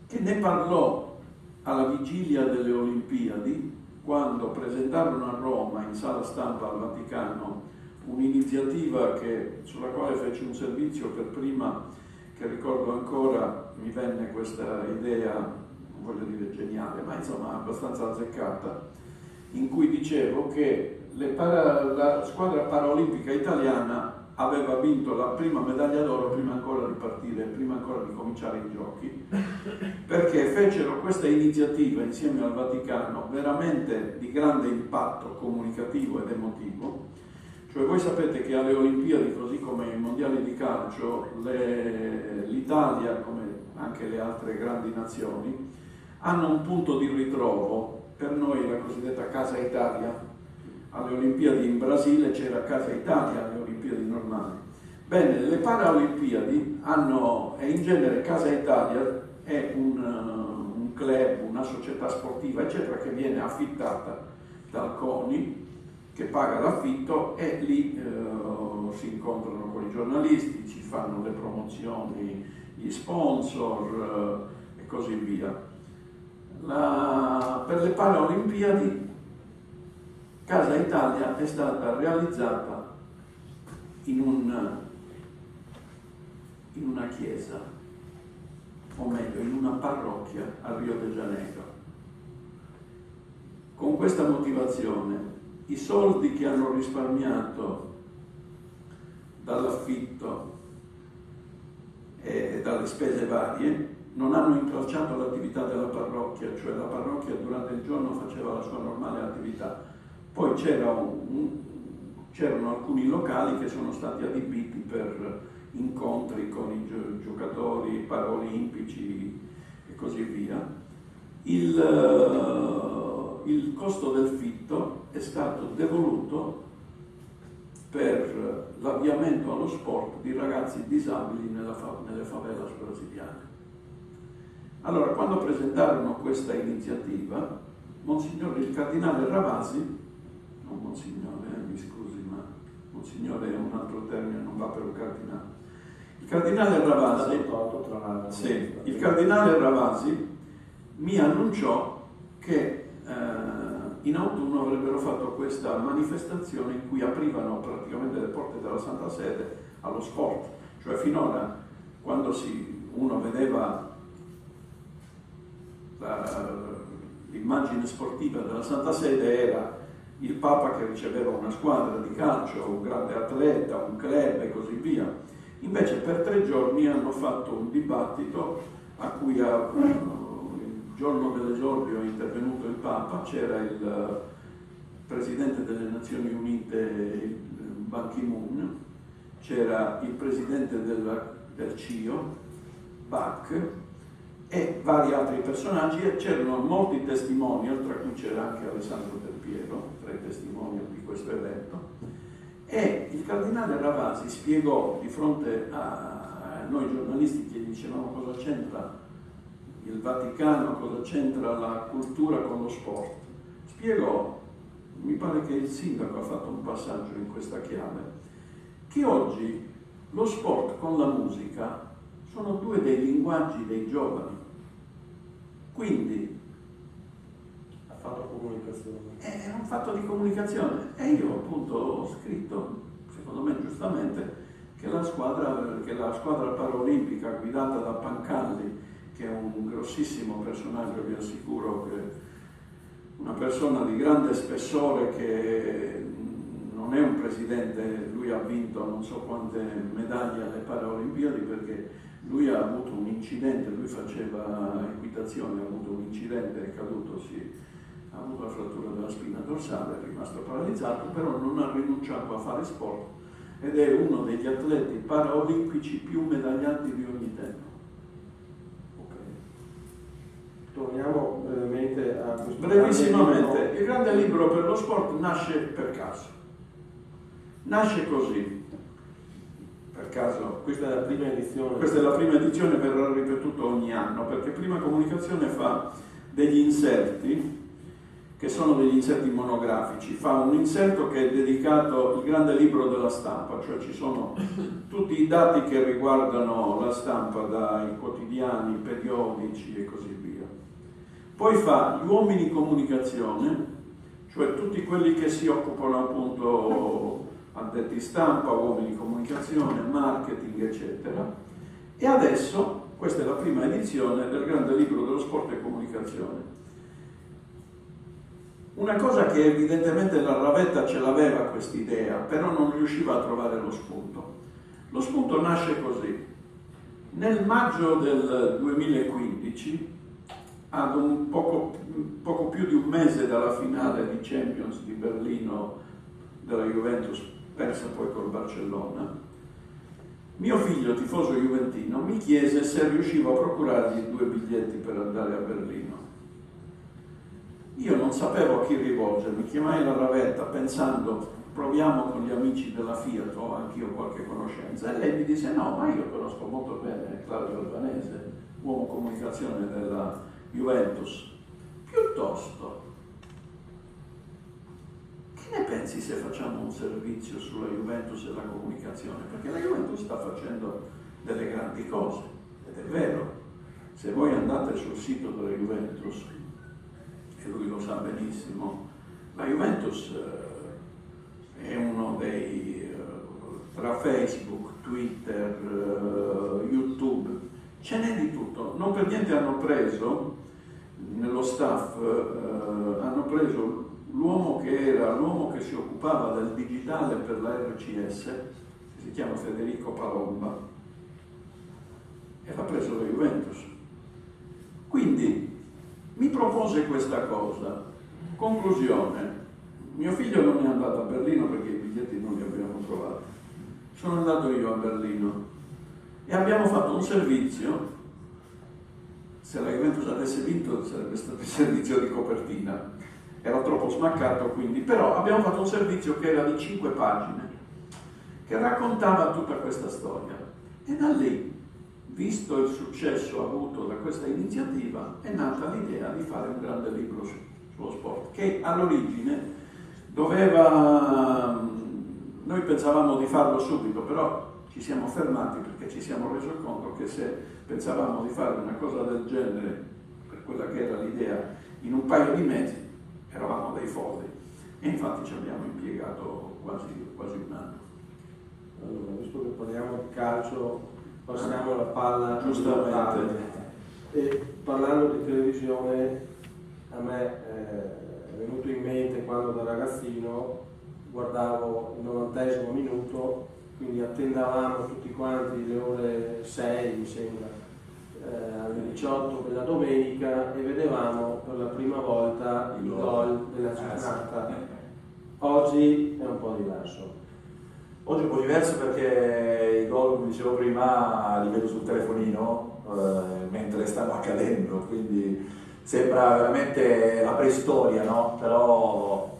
che ne parlò alla vigilia delle Olimpiadi, quando presentarono a Roma, in sala stampa al Vaticano, un'iniziativa sulla quale fece un servizio per prima, che ricordo ancora, mi venne questa idea, non voglio dire geniale, ma insomma abbastanza azzeccata, in cui dicevo che la squadra paraolimpica italiana aveva vinto la prima medaglia d'oro prima ancora di partire, prima ancora di cominciare i giochi, perché fecero questa iniziativa insieme al Vaticano veramente di grande impatto comunicativo ed emotivo. Cioè voi sapete che alle Olimpiadi, così come ai mondiali di calcio, l'Italia, come anche le altre grandi nazioni, hanno un punto di ritrovo, per noi la cosiddetta Casa Italia. Alle Olimpiadi in Brasile c'era Casa Italia, alle Olimpiadi normali. Bene, le Paralimpiadi hanno, e in genere Casa Italia è un club, una società sportiva, eccetera, che viene affittata dal CONI, che paga l'affitto, e lì si incontrano con i giornalisti, ci fanno le promozioni, gli sponsor e così via. Per le Paralimpiadi Casa Italia è stata realizzata in una chiesa, o meglio in una parrocchia a Rio de Janeiro. Con questa motivazione i soldi che hanno risparmiato dall'affitto e dalle spese varie non hanno intralciato l'attività della parrocchia, cioè la parrocchia durante il giorno faceva la sua normale attività. Poi c'erano alcuni locali che sono stati adibiti per incontri con i giocatori paraolimpici e così via. Il costo del fitto è stato devoluto per l'avviamento allo sport di ragazzi disabili nelle favelas brasiliane. Allora, quando presentarono questa iniziativa, il cardinale Ravasi, non Monsignore, mi scusi, ma Monsignore è un altro termine, non va per un cardinale. Il cardinale Ravasi mi annunciò che in autunno avrebbero fatto questa manifestazione in cui aprivano praticamente le porte della Santa Sede allo sport. Cioè finora, quando uno vedeva l'immagine sportiva della Santa Sede, era il Papa che riceveva una squadra di calcio, un grande atleta, un club e così via. Invece per 3 giorni hanno fatto un dibattito a cui il giorno dell'esordio è intervenuto il Papa, c'era il Presidente delle Nazioni Unite Ban Ki-moon, c'era il Presidente del CIO, Bach, e vari altri personaggi, e c'erano molti testimonial, tra cui c'era anche Alessandro Del Piero, tra i testimonial di questo evento, e il cardinale Ravasi spiegò di fronte a noi giornalisti che gli dicevamo cosa c'entra il Vaticano, cosa c'entra la cultura con lo sport. Spiegò, mi pare che il sindaco ha fatto un passaggio in questa chiave, che oggi lo sport con la musica sono 2 dei linguaggi dei giovani. Quindi Ha fatto comunicazione. è un fatto di comunicazione. E io appunto ho scritto, secondo me giustamente, che la squadra paraolimpica guidata da Pancalli, che è un grossissimo personaggio, vi assicuro, che una persona di grande spessore, che non è un presidente, lui ha vinto non so quante medaglie alle Paraolimpiadi, perché lui ha avuto un incidente, lui faceva equitazione, ha avuto un incidente, è caduto, ha avuto la frattura della spina dorsale, è rimasto paralizzato, però non ha rinunciato a fare sport ed è uno degli atleti paraolimpici più medagliati di ogni tempo. Torniamo brevemente a questo. Brevissimamente, il grande libro per lo sport nasce per caso. Nasce così, per caso. Questa è la prima edizione. Questa è la prima edizione, verrà ripetuto ogni anno, perché Prima Comunicazione fa degli inserti, che sono degli inserti monografici. Fa un inserto che è dedicato al grande libro della stampa, cioè ci sono tutti i dati che riguardano la stampa, dai quotidiani, periodici e così via. Poi fa gli uomini comunicazione, cioè tutti quelli che si occupano appunto addetti stampa, uomini comunicazione, marketing, eccetera. E adesso, questa è la prima edizione del grande libro dello sport e comunicazione. Una cosa che evidentemente la Ravetta ce l'aveva quest'idea, però non riusciva a trovare lo spunto. Lo spunto nasce così. Nel maggio del 2015, ad un poco più di un mese dalla finale di Champions di Berlino della Juventus, persa poi col Barcellona, mio figlio, tifoso juventino, mi chiese se riuscivo a procurargli 2 biglietti per andare a Berlino. Io non sapevo a chi rivolgermi, chiamai la Ravetta pensando proviamo con gli amici della Fiat, ho anch'io qualche conoscenza, e lei mi disse no, ma io conosco molto bene Claudio Albanese, uomo comunicazione della Juventus. Piuttosto, che ne pensi se facciamo un servizio sulla Juventus e la comunicazione? Perché la Juventus sta facendo delle grandi cose, ed è vero. Se voi andate sul sito della Juventus, e lui lo sa benissimo, la Juventus è uno dei, tra Facebook, Twitter, YouTube, ce n'è di tutto. Non per niente hanno preso, nello staff, hanno preso l'uomo che si occupava del digitale per la RCS, che si chiama Federico Palomba, e l'ha preso la Juventus. Quindi mi propose questa cosa. Conclusione, mio figlio non è andato a Berlino perché i biglietti non li abbiamo trovati. Sono andato io a Berlino e abbiamo fatto un servizio. Se la Juventus avesse vinto sarebbe stato il servizio di copertina, era troppo smaccato quindi, però abbiamo fatto un servizio che era di 5 pagine, che raccontava tutta questa storia. E da lì, visto il successo avuto da questa iniziativa, è nata l'idea di fare un grande libro sullo sport, che all'origine noi pensavamo di farlo subito, però ci siamo fermati perché ci siamo resi conto che se pensavamo di fare una cosa del genere, per quella che era l'idea, in un paio di mesi, eravamo dei folli. E infatti ci abbiamo impiegato quasi un anno. Allora, visto che parliamo di calcio, passiamo la palla Giustamente. E parlando di televisione, a me è venuto in mente quando da ragazzino guardavo il 90° minuto, quindi attendavamo tutti quanti le ore 6, mi sembra, alle 18 della domenica, e vedevamo per la prima volta il gol della giornata. Oggi è un po' diverso. Oggi è un po' diverso perché i gol, come dicevo prima, li vedo sul telefonino mentre stanno accadendo, quindi sembra veramente la preistoria, no? Però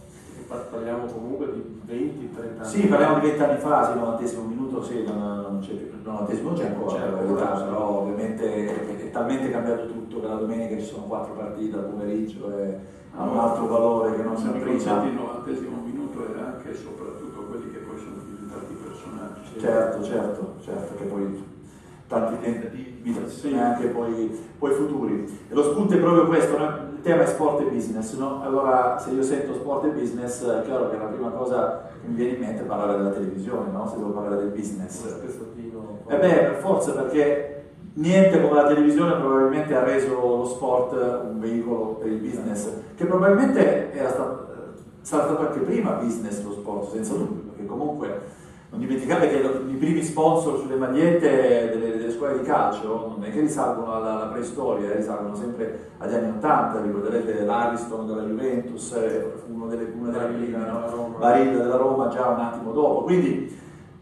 Parliamo comunque di 20-30 anni. sì, parliamo di 20 anni fa, sì, 90° minuto, sì, non c'è più, il 90° c'è ancora, per la verità, però ovviamente è talmente cambiato tutto che la domenica ci sono 4 partite al pomeriggio e hanno un altro valore che non Se mi prima. consenti, il 90° minuto era anche e soprattutto quelli che poi sono diventati personaggi. Certo, che poi tanti tentativi di imitazione anche poi futuri. E lo spunto è proprio questo, no? Il tema è sport e business, no? Allora se io sento sport e business, è chiaro che la prima cosa che mi viene in mente è parlare della televisione, no? Se devo parlare del business. E per forza, perché niente come la televisione probabilmente ha reso lo sport un veicolo per il business, che probabilmente sarà stato anche prima business lo sport, senza dubbio, perché comunque non dimenticate che i primi sponsor sulle magliette delle squadre di calcio non è che risalgono alla preistoria, risalgono sempre agli anni 80, ricorderete l'Ariston della Juventus, una delle prime, no? Barilla della Roma già un attimo dopo, quindi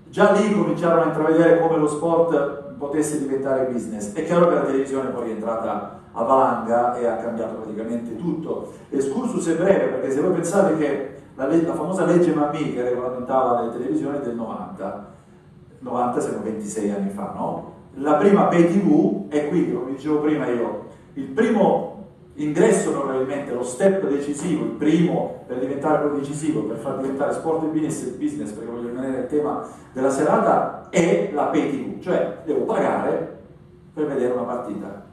già lì cominciarono a intravedere come lo sport potesse diventare business. È chiaro che la televisione poi è entrata a valanga e ha cambiato praticamente tutto. L'escursus è breve, perché se voi pensate che la famosa legge Mammì che regolamentava le televisioni è del 90 siamo 26 anni fa, no? La prima pay TV, e quindi come dicevo prima io, il primo ingresso probabilmente, lo step decisivo, il primo per diventare poi decisivo, per far diventare sport e business, perché voglio rimanere il tema della serata, è la pay TV, cioè devo pagare per vedere una partita,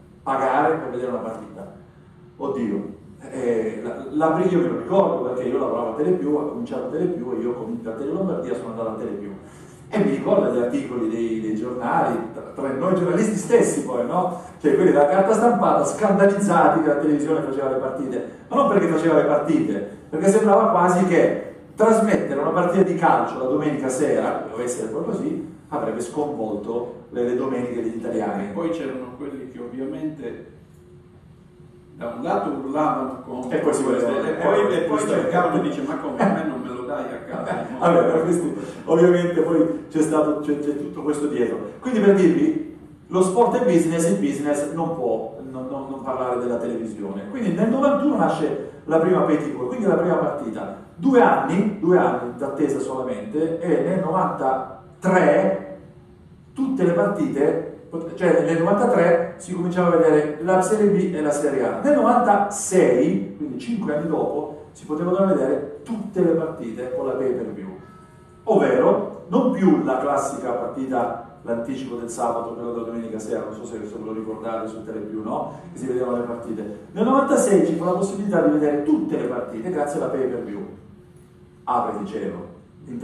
oddio. Io me lo ricordo perché io lavoravo a Telepiù, ho cominciato a Telepiù e io da Tele Lombardia sono andato a Telepiù e mi ricordo gli articoli dei giornali, tra noi giornalisti stessi poi, no? Cioè quelli della carta stampata scandalizzati che la televisione faceva le partite, ma non perché faceva le partite, perché sembrava quasi che trasmettere una partita di calcio la domenica sera, doveva essere proprio così, avrebbe sconvolto le domeniche degli italiani. E poi c'erano quelli che ovviamente da un lato urlavano contro e poi si volevano, e poi cercavano e dice ma come a me non me lo dai a casa? Vabbè, ovviamente poi c'è tutto questo dietro. Quindi per dirvi, lo sport è business, il business non può non parlare della televisione. Quindi nel 91 nasce la prima pay TV, quindi la prima partita. 2 anni d'attesa solamente, e nel 93 tutte le partite, cioè nel 93 si cominciava a vedere la Serie B e la Serie A. Nel 96, quindi 5 anni dopo, si potevano vedere tutte le partite con la pay per view, ovvero non più la classica partita, l'anticipo del sabato, quello della domenica sera, non so se ve lo ricordate su Telepiù, no? Che si vedevano le partite. Nel 96 ci fu la possibilità di vedere tutte le partite grazie alla pay per view. Apre di cielo, mi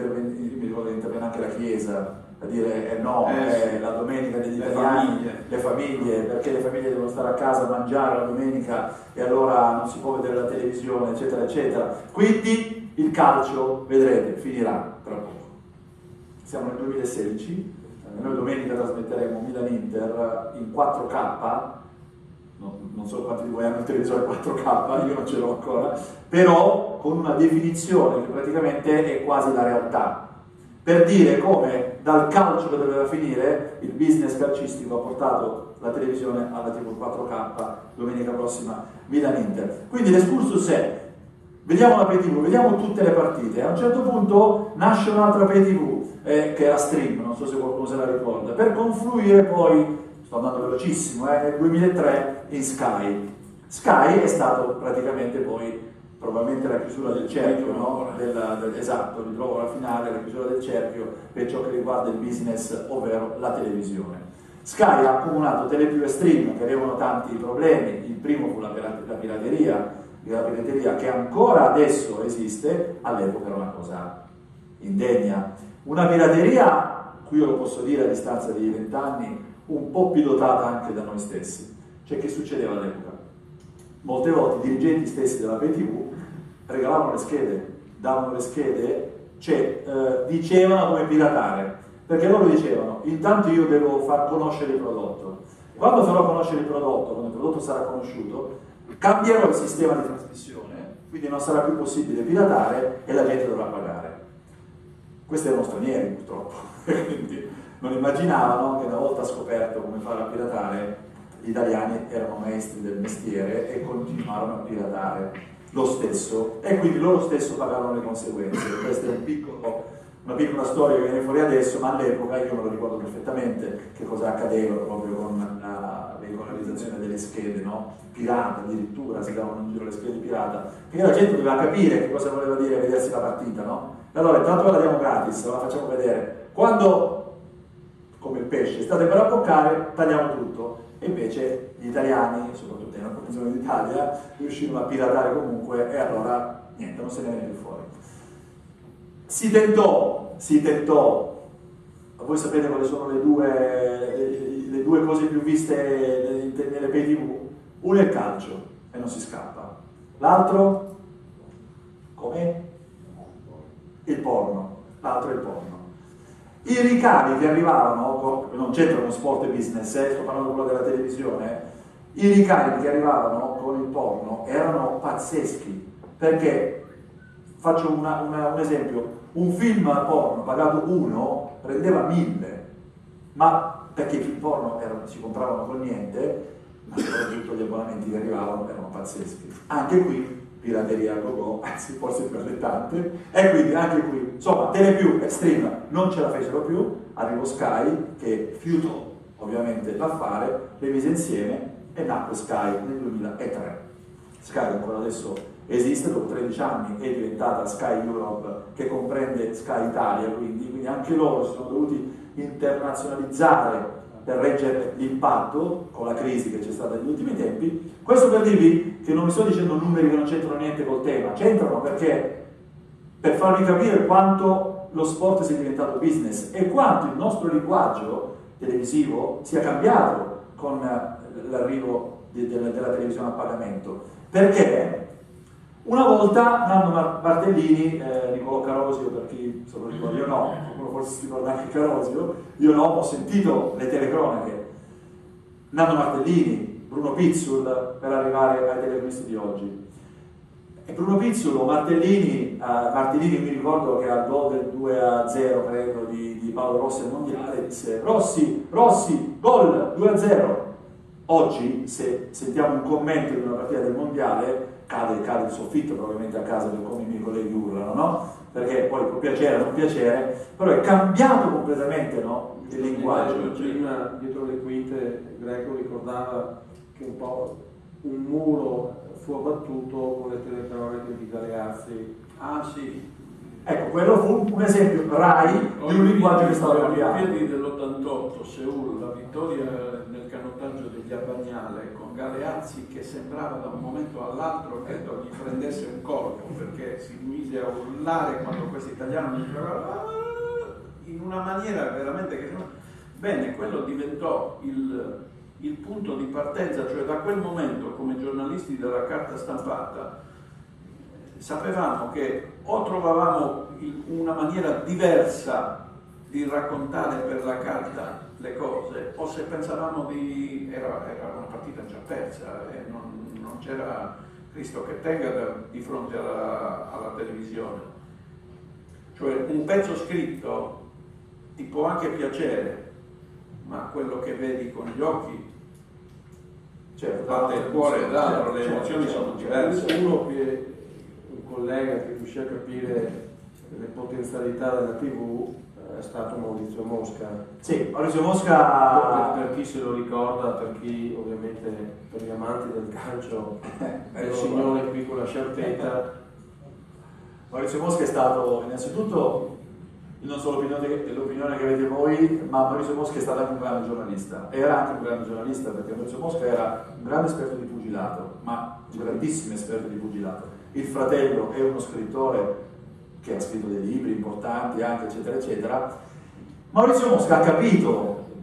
ricordo che intervenne anche la Chiesa a dire la domenica degli italiani, le famiglie, perché le famiglie devono stare a casa a mangiare la domenica e allora non si può vedere la televisione, eccetera eccetera. Quindi il calcio, vedrete, finirà tra poco. Siamo nel 2016, noi domenica trasmetteremo Milan-Inter in 4K, non so quanti di voi hanno il televisore 4K, io non ce l'ho ancora, però con una definizione che praticamente è quasi la realtà, per dire come dal calcio che doveva finire il business calcistico ha portato la televisione alla TV 4K domenica prossima Milan-Inter. Quindi l'escursus è: vediamo la pay TV, vediamo tutte le partite, a un certo punto nasce un'altra pay TV che era Stream, non so se qualcuno se la ricorda, per confluire poi, sto andando velocissimo, nel 2003 in Sky. Sky è stato praticamente poi probabilmente la chiusura del cerchio, no? Esatto, ritrovo la finale, la chiusura del cerchio per ciò che riguarda il business, ovvero la televisione. Sky ha accomunato Telepiù e Stream che avevano tanti problemi. Il primo fu la pirateria la pirateria che ancora adesso esiste, all'epoca era una cosa indegna. Una pirateria, qui io lo posso dire a distanza di 20 anni, un po' pilotata anche da noi stessi. Cioè, che succedeva all'epoca? Molte volte i dirigenti stessi della PTV regalavano le schede, davano le schede, cioè dicevano come piratare, perché loro dicevano: intanto io devo far conoscere il prodotto, quando farò conoscere il prodotto, quando il prodotto sarà conosciuto, cambierò il sistema di trasmissione, quindi non sarà più possibile piratare e la gente dovrà pagare. Questi erano stranieri, purtroppo, quindi non immaginavano che una volta scoperto come fare a piratare, gli italiani erano maestri del mestiere e continuarono a piratare lo stesso, e quindi loro stesso pagarono le conseguenze. Questa è una piccola storia che viene fuori adesso, ma all'epoca io me lo ricordo perfettamente che cosa accadeva proprio con la regolarizzazione delle schede, no? Pirata, addirittura si davano in giro le schede pirata, perché la gente doveva capire che cosa voleva dire vedersi la partita, no? E allora intanto ve la diamo gratis, la facciamo vedere, quando, come il pesce, state per abboccare, tagliamo tutto. E invece gli italiani, soprattutto nella provincia d'Italia, riuscirono a piratare comunque, e allora niente, non se ne venne più fuori. Si tentò, voi sapete quali sono le due cose più viste nelle pay TV? Uno è il calcio, e non si scappa. L'altro? Com'è? Il porno. L'altro è il porno. I ricavi che arrivavano, non c'entra con sport e business, sto parlando di quello della televisione, i ricavi che arrivavano con il porno erano pazzeschi, perché, faccio un esempio, un film porno pagato 1 rendeva 1000, ma perché i film porno si compravano con niente, ma soprattutto gli abbonamenti che arrivavano erano pazzeschi. Anche qui pirateria a go-go, anzi forse per le tante, e quindi anche qui, insomma, Telepiù e Stream non ce la fecero più, arrivò Sky che fiutò ovviamente l'affare, le mise insieme e nacque Sky nel 2003. Sky ancora adesso esiste, dopo 13 anni è diventata Sky Europe, che comprende Sky Italia, quindi anche loro si sono dovuti internazionalizzare per reggere l'impatto con la crisi che c'è stata negli ultimi tempi. Questo per dirvi che non vi sto dicendo numeri che non c'entrano niente col tema, c'entrano perché per farvi capire quanto lo sport sia diventato business e quanto il nostro linguaggio televisivo sia cambiato con l'arrivo della televisione a pagamento. Perché una volta Nanno Martellini, Nicolò Carosio, per chi se lo ricorda, io no, qualcuno forse si ricorda anche Carosio, io no, ho sentito le telecronache, Nanno Martellini, Bruno Pizzul per arrivare ai telecronisti di oggi. E Bruno Pizzul o Martellini mi ricordo che al gol del 2-0 credo di Paolo Rossi al mondiale disse: Rossi, gol 2-0. Oggi se sentiamo un commento di una partita del mondiale cade il soffitto probabilmente a casa per come i miei colleghi urlano, no? Perché poi può piacere o non piacere, però è cambiato completamente, no? Il linguaggio. Prima dietro le quinte Greco ricordava che un po' un muro fu abbattuto con le telecronache di Galeazzi. Ah sì. Ecco, quello fu un esempio Rai di un linguaggio che stava cambiando. Alle Olimpiadi dell'88, Seul, la vittoria nel canottaggio degli Abbagnale con Galeazzi che sembrava da un momento all'altro che gli prendesse un corpo, perché si mise a urlare quando questi italiani in una maniera veramente che... Bene, quello diventò il punto di partenza, cioè da quel momento come giornalisti della carta stampata sapevamo che o trovavamo una maniera diversa di raccontare per la carta le cose, o se pensavamo era una partita già persa e non c'era Cristo che tenga di fronte alla televisione. Cioè un pezzo scritto ti può anche piacere, ma quello che vedi con gli occhi, batte il cuore d'altro, le emozioni sono diverse. Uno che un collega che riuscì a capire le potenzialità della TV è stato Maurizio Mosca. Sì, Maurizio Mosca, per chi se lo ricorda, per chi ovviamente, per gli amanti del calcio, è il signore qui con la sciarpetta. Maurizio Mosca è stato innanzitutto non so l'opinione che avete voi, ma Maurizio Mosca è stato anche un grande giornalista. Era anche un grande giornalista perché Maurizio Mosca era un grande esperto di pugilato, ma un grandissimo esperto di pugilato. Il fratello è uno scrittore che ha scritto dei libri importanti anche, eccetera, eccetera. Maurizio Mosca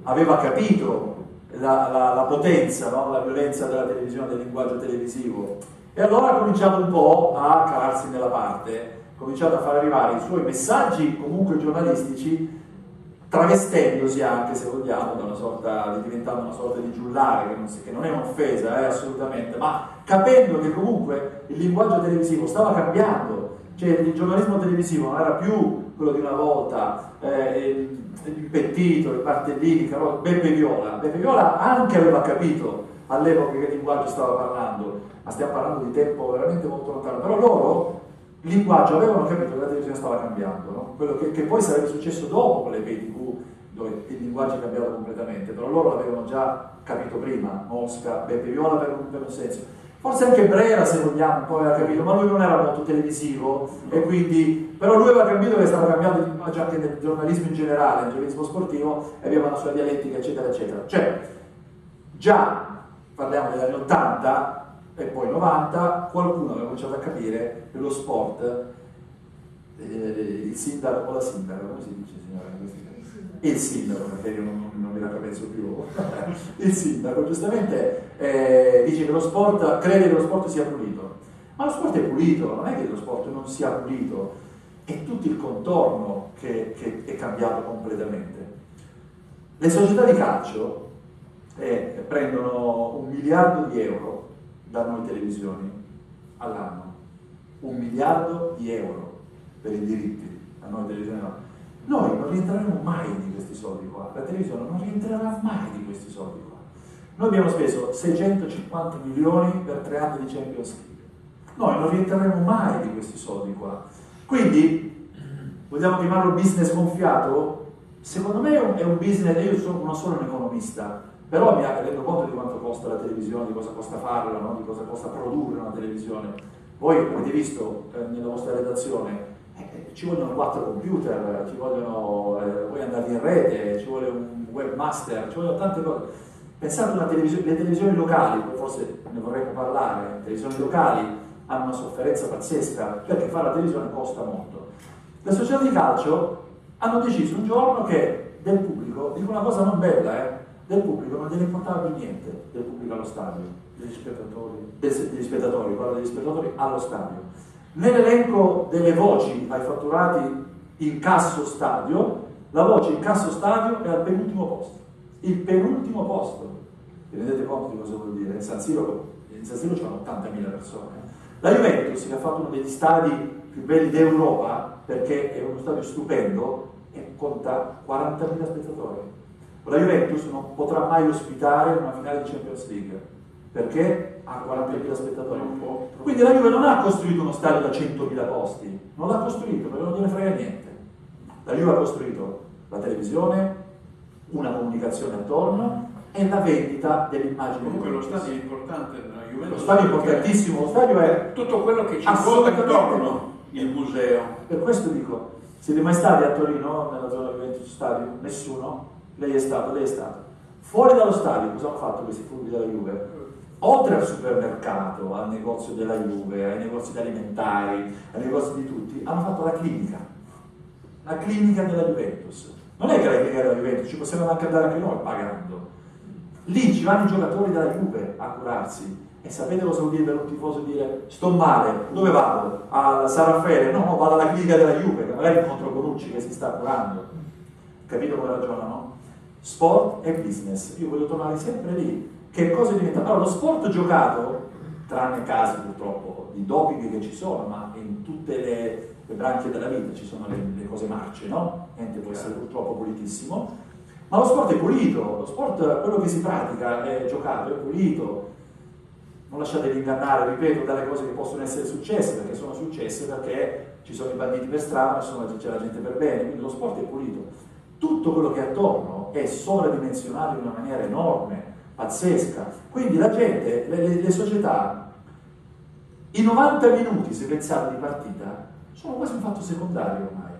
aveva capito la potenza, no? La violenza della televisione, del linguaggio televisivo, e allora ha cominciato un po' a calarsi nella parte, ha cominciato a far arrivare i suoi messaggi comunque giornalistici, travestendosi anche, se vogliamo, diventando una sorta di giullare, che non è un'offesa, assolutamente, ma capendo che comunque il linguaggio televisivo stava cambiando, cioè il giornalismo televisivo non era più quello di una volta, impettito, i Bartellini, Beppe Viola anche aveva capito all'epoca che linguaggio stava parlando, ma stiamo parlando di tempo veramente molto lontano, però loro il linguaggio avevano capito che la televisione stava cambiando, no? Quello che poi sarebbe successo dopo con le pay TV, dove il linguaggio è cambiato completamente, però loro l'avevano già capito prima, Mosca, Beppe Viola per un senso. Forse anche Brera, se vogliamo, un po' aveva capito, ma lui non era molto televisivo, e quindi, però lui aveva capito che stava cambiando il linguaggio anche nel giornalismo in generale, nel giornalismo sportivo, e aveva una sua dialettica, eccetera, eccetera. Cioè, già parliamo degli anni 80 e poi 90, qualcuno aveva cominciato a capire che lo sport, il sindaco o la sindaca, come si dice, signora? Il sindaco, perché io non mi la penso più. Il sindaco giustamente dice che lo sport, crede che lo sport sia pulito, ma lo sport è pulito, non è che lo sport non sia pulito, è tutto il contorno che è cambiato completamente. Le società di calcio prendono 1 miliardo di euro da noi televisioni all'anno, 1 miliardo di euro per i diritti, a noi televisioni no. Noi non rientreremo mai di questi soldi qua, la televisione non rientrerà mai di questi soldi qua. Noi abbiamo speso 650 milioni per 3 anni di Champions League, noi non rientreremo mai di questi soldi qua. Quindi, vogliamo chiamarlo business gonfiato? Secondo me è un business, io non sono un economista, però mi rendo conto di quanto costa la televisione, di cosa costa farla, no? Di cosa costa produrre una televisione. Voi avete visto nella vostra redazione, ci vogliono 4 computer, ci vogliono, vuoi andare in rete, ci vuole un webmaster, ci vogliono tante cose. Pensate a le televisioni locali, poi forse ne vorremmo parlare, le televisioni locali hanno una sofferenza pazzesca, perché fare la televisione costa molto. Le società di calcio hanno deciso un giorno che del pubblico, dico una cosa non bella, del pubblico non gliene importava più niente, del pubblico allo stadio, degli spettatori, parlo degli spettatori allo stadio. Nell'elenco delle voci ai fatturati incasso stadio, la voce incasso stadio è al penultimo posto. Il penultimo posto. Vi rendete conto di cosa vuol dire? In San Siro c'erano 80.000 persone. La Juventus, che ha fatto uno degli stadi più belli d'Europa, perché è uno stadio stupendo, e conta 40.000 spettatori. La Juventus non potrà mai ospitare una finale di Champions League, perché ha 40.000 spettatori. Quindi la Juve non ha costruito uno stadio da 100.000 posti, non l'ha costruito perché non gliene frega niente. La Juve ha costruito la televisione, una comunicazione attorno e la vendita dell'immagine. Comunque lo stadio è importante nella Juve. Lo stadio è importantissimo, lo stadio è tutto quello che ci ruota intorno, il museo. Per questo dico, siete mai stati a Torino, nella zona Juventus Stadio? Nessuno? Lei è stato. Fuori dallo stadio cosa hanno fatto questi furbi della Juve? Oltre al supermercato, al negozio della Juve, ai negozi alimentari, ai negozi di tutti, hanno fatto la clinica della Juventus. Non è che la clinica della Juventus, ci possiamo anche andare anche noi pagando. Lì ci vanno i giocatori della Juve a curarsi. E sapete cosa vuol dire per un tifoso dire sto male, dove vado? A San Raffaele? No, vado alla clinica della Juve, che magari incontro Bonucci che si sta curando. Capito come ragionano? Sport e business. Io voglio tornare sempre lì. Che cosa diventa? Allora, lo sport giocato, tranne casi purtroppo di doping che ci sono, ma in tutte le branche della vita ci sono le cose marce, no? Niente può essere purtroppo pulitissimo, ma lo sport è pulito, lo sport, quello che si pratica è giocato, è pulito. Non lasciatevi ingannare, ripeto, dalle cose che possono essere successe, perché sono successe perché ci sono i banditi per strada, ma c'è la gente per bene, quindi lo sport è pulito. Tutto quello che è attorno è sovradimensionato in una maniera enorme, pazzesca. Quindi la gente, le società, i 90 minuti, se pensate, di partita, sono quasi un fatto secondario ormai.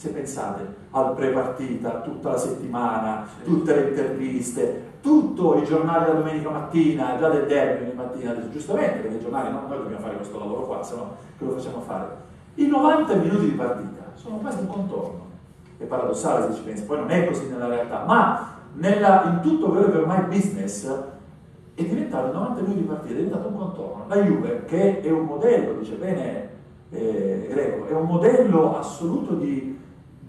Se pensate al pre-partita, tutta la settimana, tutte le interviste, tutto i giornali la domenica mattina, già del derby di mattina, giustamente, perché i giornali no, noi dobbiamo fare questo lavoro qua, se no che lo facciamo fare? I 90 minuti di partita sono quasi un contorno. È paradossale se ci pensi, poi non è così nella realtà, ma in tutto quello che ormai è business è diventato 90 minuti di partita, è diventato un contorno. La Juve, che è un modello, dice bene Greco, è un modello assoluto di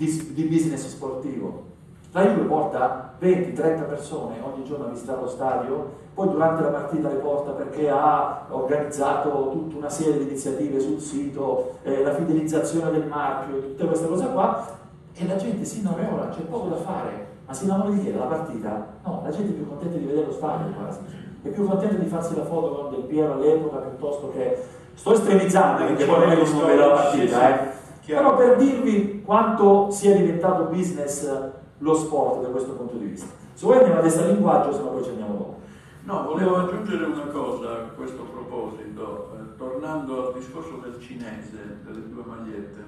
business sportivo. La Juve porta 20-30 persone ogni giorno a visitare lo stadio, poi durante la partita le porta perché ha organizzato tutta una serie di iniziative sul sito, la fidelizzazione del marchio, tutte queste cose qua, e la gente si innamora, c'è poco da fare. Ma si innamora di che? Della partita? No, la gente è più contenta di vedere lo stadio quasi, è più contenta di farsi la foto con Del Piero all'epoca piuttosto che... Sto estremizzando perché poi non è che non vede la partita, però per dirvi quanto sia diventato business lo sport da questo punto di vista. Se vuoi andiamo adesso al linguaggio, se no poi ci andiamo dopo. No, volevo aggiungere una cosa a questo proposito, tornando al discorso del cinese, delle due magliette.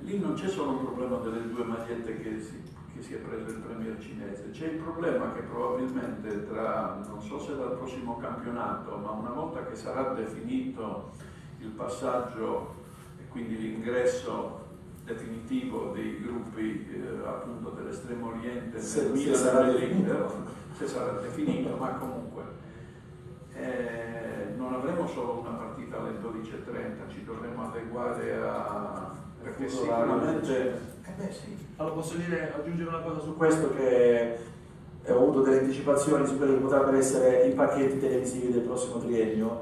Lì non c'è solo un problema delle due magliette che si è preso il premier cinese, c'è il problema che probabilmente non so se dal prossimo campionato, ma una volta che sarà definito il passaggio e quindi l'ingresso definitivo dei gruppi appunto dell'estremo oriente se Milan sarà e definito, se sarà definito, ma comunque non avremo solo una partita alle 12:30, ci dovremo adeguare perché sicuramente sì. Allora posso aggiungere una cosa su questo, che ho avuto delle anticipazioni su quelli che potrebbero essere i pacchetti televisivi del prossimo triennio.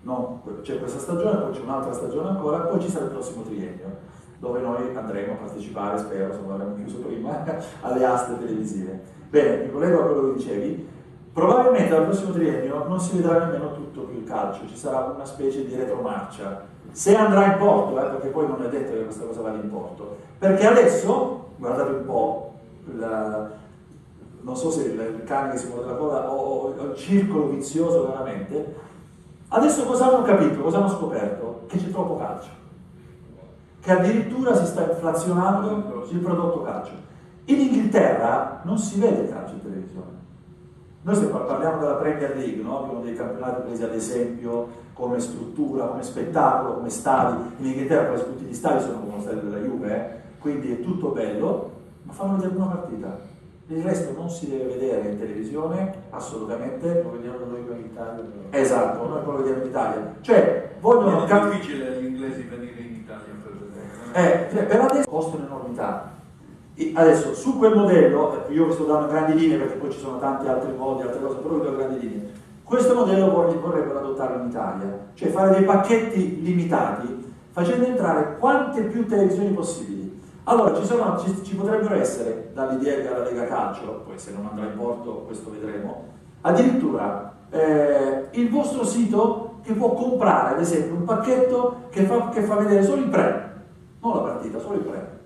No, c'è questa stagione, poi c'è un'altra stagione ancora, poi ci sarà il prossimo triennio, dove noi andremo a partecipare, spero, se non l'avremo chiuso prima, alle aste televisive. Bene, mi collego a quello che dicevi. Probabilmente dal prossimo triennio non si vedrà nemmeno tutto più il calcio, ci sarà una specie di retromarcia. Se andrà in porto, perché poi non è detto che questa cosa vada in porto, perché adesso, guardate un po', non so se il cane che si muove la coda o il circolo vizioso veramente, adesso cosa hanno capito, cosa hanno scoperto? Che c'è troppo calcio, che addirittura si sta inflazionando il prodotto calcio. In Inghilterra non si vede il calcio in televisione. Noi parliamo della Premier League, no? Che è uno dei campionati presi ad esempio come struttura, come spettacolo, come stadi. In Inghilterra quasi tutti gli stadi sono come lo stadio della Juve, quindi è tutto bello, ma fanno vedere una partita. Il resto non si deve vedere in televisione, assolutamente. Lo vediamo noi qua in Italia. Però. Esatto, noi poi lo vediamo in Italia. Cioè, vogliono è difficile agli inglesi venire in Italia per vedere. per adesso costa un'enormità. Adesso, su quel modello, io vi sto dando grandi linee perché poi ci sono tanti altri modi, altre cose, però vi do grandi linee. Questo modello vorrebbero adottarlo in Italia, cioè fare dei pacchetti limitati, facendo entrare quante più televisioni possibili. Allora, ci potrebbero essere, dall'idea che ha la Lega Calcio, poi se non andrà in porto questo vedremo, addirittura il vostro sito che può comprare, ad esempio, un pacchetto che fa vedere solo il pre, non la partita, solo il pre.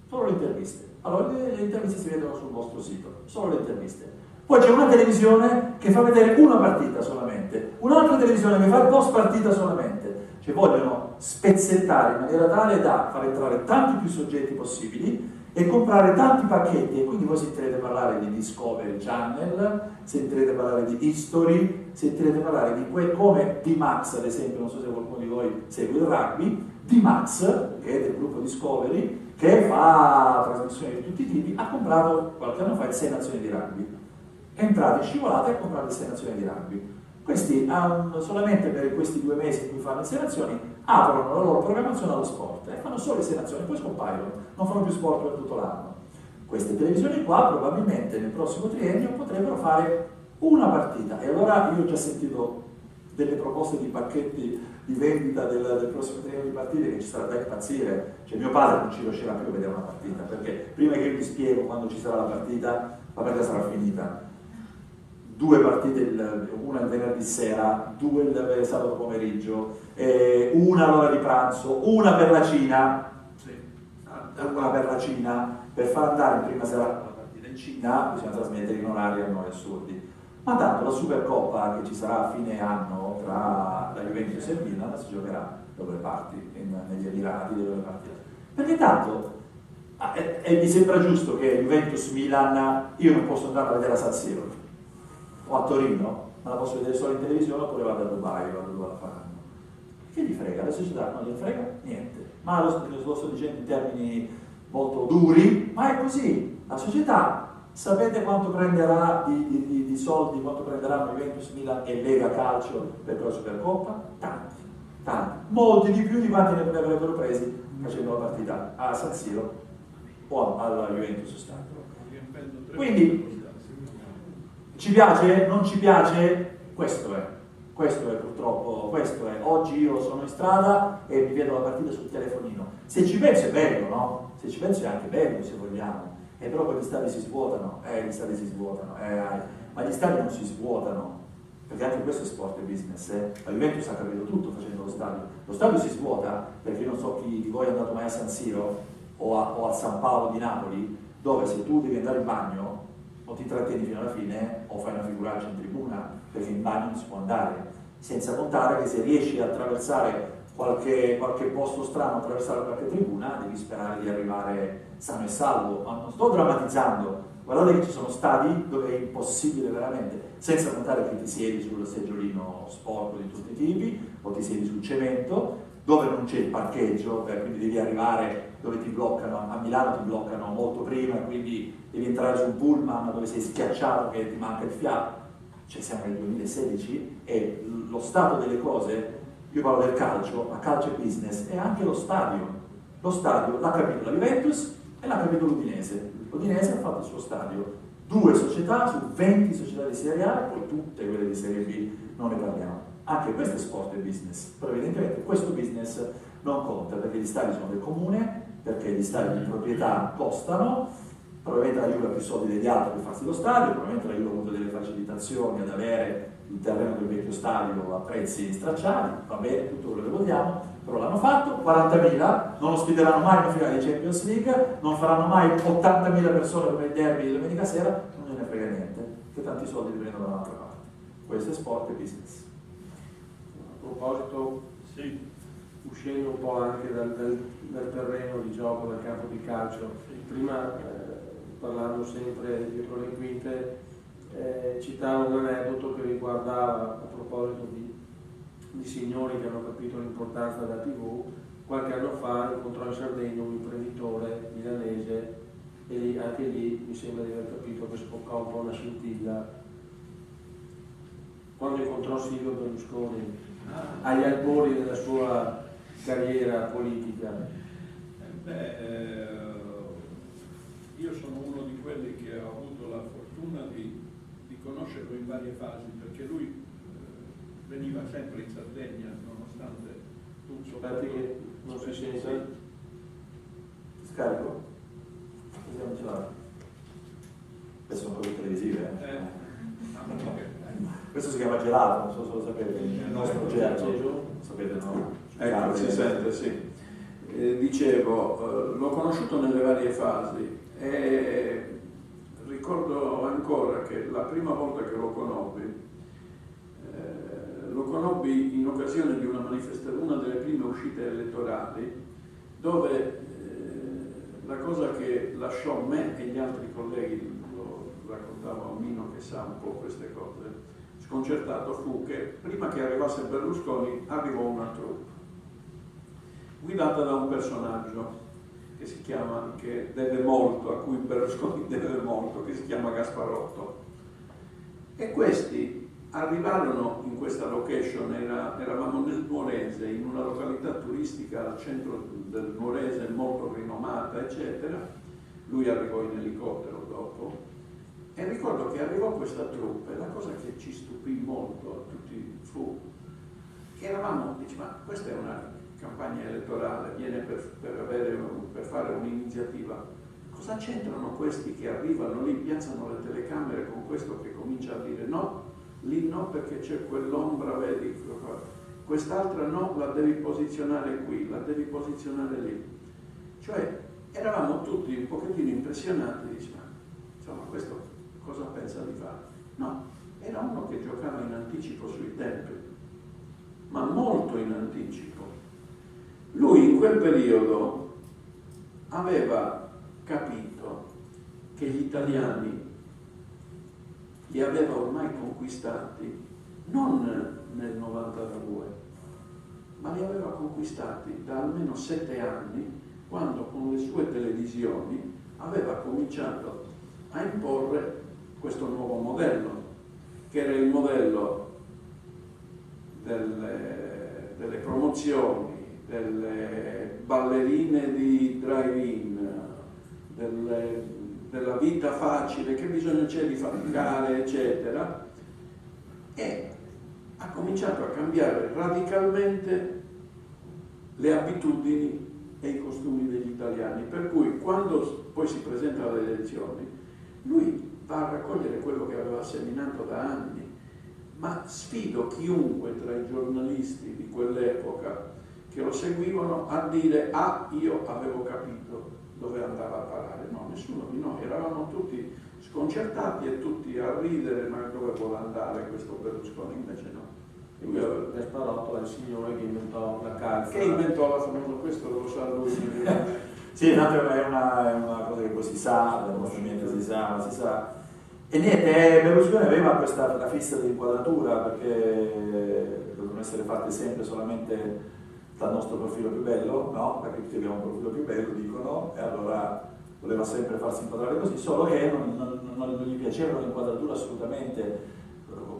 Solo le interviste. Allora le interviste si vedono sul vostro sito, solo le interviste. Poi c'è una televisione che fa vedere una partita solamente, un'altra televisione che fa il post partita solamente. Cioè vogliono spezzettare in maniera tale da far entrare tanti più soggetti possibili e comprare tanti pacchetti, e quindi voi sentirete parlare di Discovery Channel, sentirete parlare di History, sentirete parlare di come D-Max, ad esempio, non so se qualcuno di voi segue il rugby, D-Max, che è del gruppo Discovery, che fa trasmissioni di tutti i tipi, ha comprato qualche anno fa il 6 Nazioni di rugby. È entrato in scivolata e ha comprato il 6 Nazioni di rugby. Questi solamente per questi 2 mesi in cui fanno le 6 Nazioni aprono la loro programmazione allo sport e fanno solo le 6 Nazioni, poi scompaiono, non fanno più sport per tutto l'anno. Queste televisioni qua probabilmente nel prossimo triennio potrebbero fare una partita, e allora io ho già sentito delle proposte di pacchetti di vendita del prossimo triennio di partite che ci sarà da impazzire. Cioè mio padre non ci riuscirà più a vedere una partita, perché prima che io vi spiego quando ci sarà la partita sarà finita. 2 partite, una il venerdì sera, 2 il sabato pomeriggio, una all'ora di pranzo, una per la Cina, una per la Cina, per far andare in prima serata la partita in Cina bisogna trasmettere in orari a noi assurdi. Ma tanto la Supercoppa che ci sarà a fine anno tra la Juventus e il Milan si giocherà da 2 parti, negli Emirati, da 2 parti. Perché tanto e mi sembra giusto che Juventus-Milan io non posso andare a vedere a San Siro o a Torino, ma la posso vedere solo in televisione, oppure vado a Dubai, vado dove la faranno. Che gli frega? La società non gli frega niente. Ma lo sto dicendo in termini molto duri, ma è così. La società, sapete quanto prenderà di soldi, quanto prenderanno Juventus, Milan e Lega Calcio per la Supercoppa? Tanti, molti di più di quanti ne avrebbero presi facendo la partita a San Siro o alla Juventus Stadio. Quindi ci piace? Non ci piace? Questo è purtroppo, questo è. Oggi io sono in strada e mi vedo la partita sul telefonino. Se ci penso è bello, no? Se ci penso è anche bello, se vogliamo. E però poi gli stadi si svuotano, ma gli stadi non si svuotano, perché anche questo è sport e business, La Juventus ha capito tutto facendo lo stadio. Lo stadio si svuota perché io non so chi di voi è andato mai a San Siro o a San Paolo di Napoli, dove se tu devi andare in bagno o ti trattieni fino alla fine o fai una figuraccia in tribuna, perché in bagno non si può andare, senza contare che se riesci a attraversare qualche posto strano, attraversare qualche tribuna, devi sperare di arrivare sano e salvo. Ma non sto drammatizzando, guardate che ci sono stadi dove è impossibile veramente, senza contare che ti siedi sul seggiolino sporco di tutti i tipi o ti siedi sul cemento, dove non c'è il parcheggio, quindi devi arrivare dove ti bloccano. A Milano ti bloccano molto prima, quindi devi entrare su un pullman dove sei schiacciato che ti manca il fiato. Cioè siamo nel 2016 e lo stato delle cose, io parlo del calcio, ma calcio e business, è anche lo stadio. Lo stadio l'ha capito la Juventus e l'ha capito l'Udinese. L'Udinese ha fatto il suo stadio. 2 società su 20 società di Serie A e poi tutte quelle di Serie B non ne parliamo. Anche questo è sport e business, però evidentemente questo business non conta perché gli stadi sono del comune, perché gli stadi di proprietà costano. Probabilmente la Juve ha più soldi degli altri per farsi lo stadio, probabilmente la Juve ha avuto delle facilitazioni ad avere il terreno del vecchio stadio a prezzi stracciati, va bene, tutto quello che vogliamo, però l'hanno fatto, 40.000, non ospiteranno mai una finale di Champions League, non faranno mai 80.000 persone come il derby di domenica sera, non gliene frega niente, che tanti soldi li prendono da un'altra parte. Questo è sport e business. A proposito, uscendo un po' anche dal terreno di gioco, dal campo di calcio, prima parlando sempre dietro le quinte, citavo un aneddoto che riguardava, a proposito di signori che hanno capito l'importanza della TV. Qualche anno fa incontrò in Sardegna un imprenditore milanese e anche lì mi sembra di aver capito che scoccò un po' una scintilla quando incontrò Silvio Berlusconi agli albori della sua carriera politica. Io sono uno di quelli che ha avuto la fortuna di conoscerlo in varie fasi, perché lui veniva sempre in Sardegna, nonostante tutto. Aspetti che non si sente. Scarico? Vediamo ce l'ha. Queste sono cose televisive. Questo si chiama gelato, non so se lo sapete, il nostro gelato, sapete, no? Ecco, si sente, sì. Dicevo, l'ho conosciuto nelle varie fasi e ricordo ancora che la prima volta che lo conobbi in occasione di una delle prime uscite elettorali, dove la cosa che lasciò me e gli altri colleghi, lo raccontavo a Mino che sa un po' queste cose, sconcertato, fu che prima che arrivasse Berlusconi arrivò una troupe guidata da un personaggio che deve molto, a cui Berlusconi deve molto, che si chiama Gasparotto. E questi arrivarono in questa location, eravamo nel Nuorese, in una località turistica al centro del Nuorese molto rinomata, eccetera. Lui arrivò in elicottero dopo e ricordo che arrivò questa troupe e la cosa che ci stupì molto a tutti fu che eravamo, dice, ma questa è una campagna elettorale, viene per fare un'iniziativa. Cosa c'entrano questi che arrivano lì, piazzano le telecamere con questo che comincia a dire no, lì no perché c'è quell'ombra, vedi, quest'altra no, la devi posizionare qui, la devi posizionare lì. Cioè eravamo tutti un pochettino impressionati, dice, ma insomma questo cosa pensa di fare? No, era uno che giocava in anticipo sui tempi, ma molto in anticipo. Lui in quel periodo aveva capito che gli italiani li aveva ormai conquistati non nel 92, ma li aveva conquistati da almeno 7 anni, quando con le sue televisioni aveva cominciato a imporre questo nuovo modello, che era il modello delle promozioni, delle ballerine di drive-in, della vita facile, che bisogno c'è di faticare, eccetera, e ha cominciato a cambiare radicalmente le abitudini e i costumi degli italiani, per cui quando poi si presenta alle elezioni lui va a raccogliere quello che aveva seminato da anni, ma sfido chiunque tra i giornalisti di quell'epoca che lo seguivano a dire io avevo capito dove andava a parare. No, nessuno di noi, eravamo tutti sconcertati e tutti a ridere, ma dove vuole andare questo Berlusconi? Invece no. Gasparotto è il signore che inventò la calza. Che inventò la famosa, questo lo sa lui. Sì, tanto è una cosa che poi si sa, ovviamente si sa. E niente, Berlusconi aveva la fissa dell'inquadratura, perché devono essere fatte sempre solamente dal nostro profilo più bello, no? Perché tutti abbiamo un profilo più bello, dicono, e allora voleva sempre farsi inquadrare così, solo che non gli piaceva l'inquadratura assolutamente,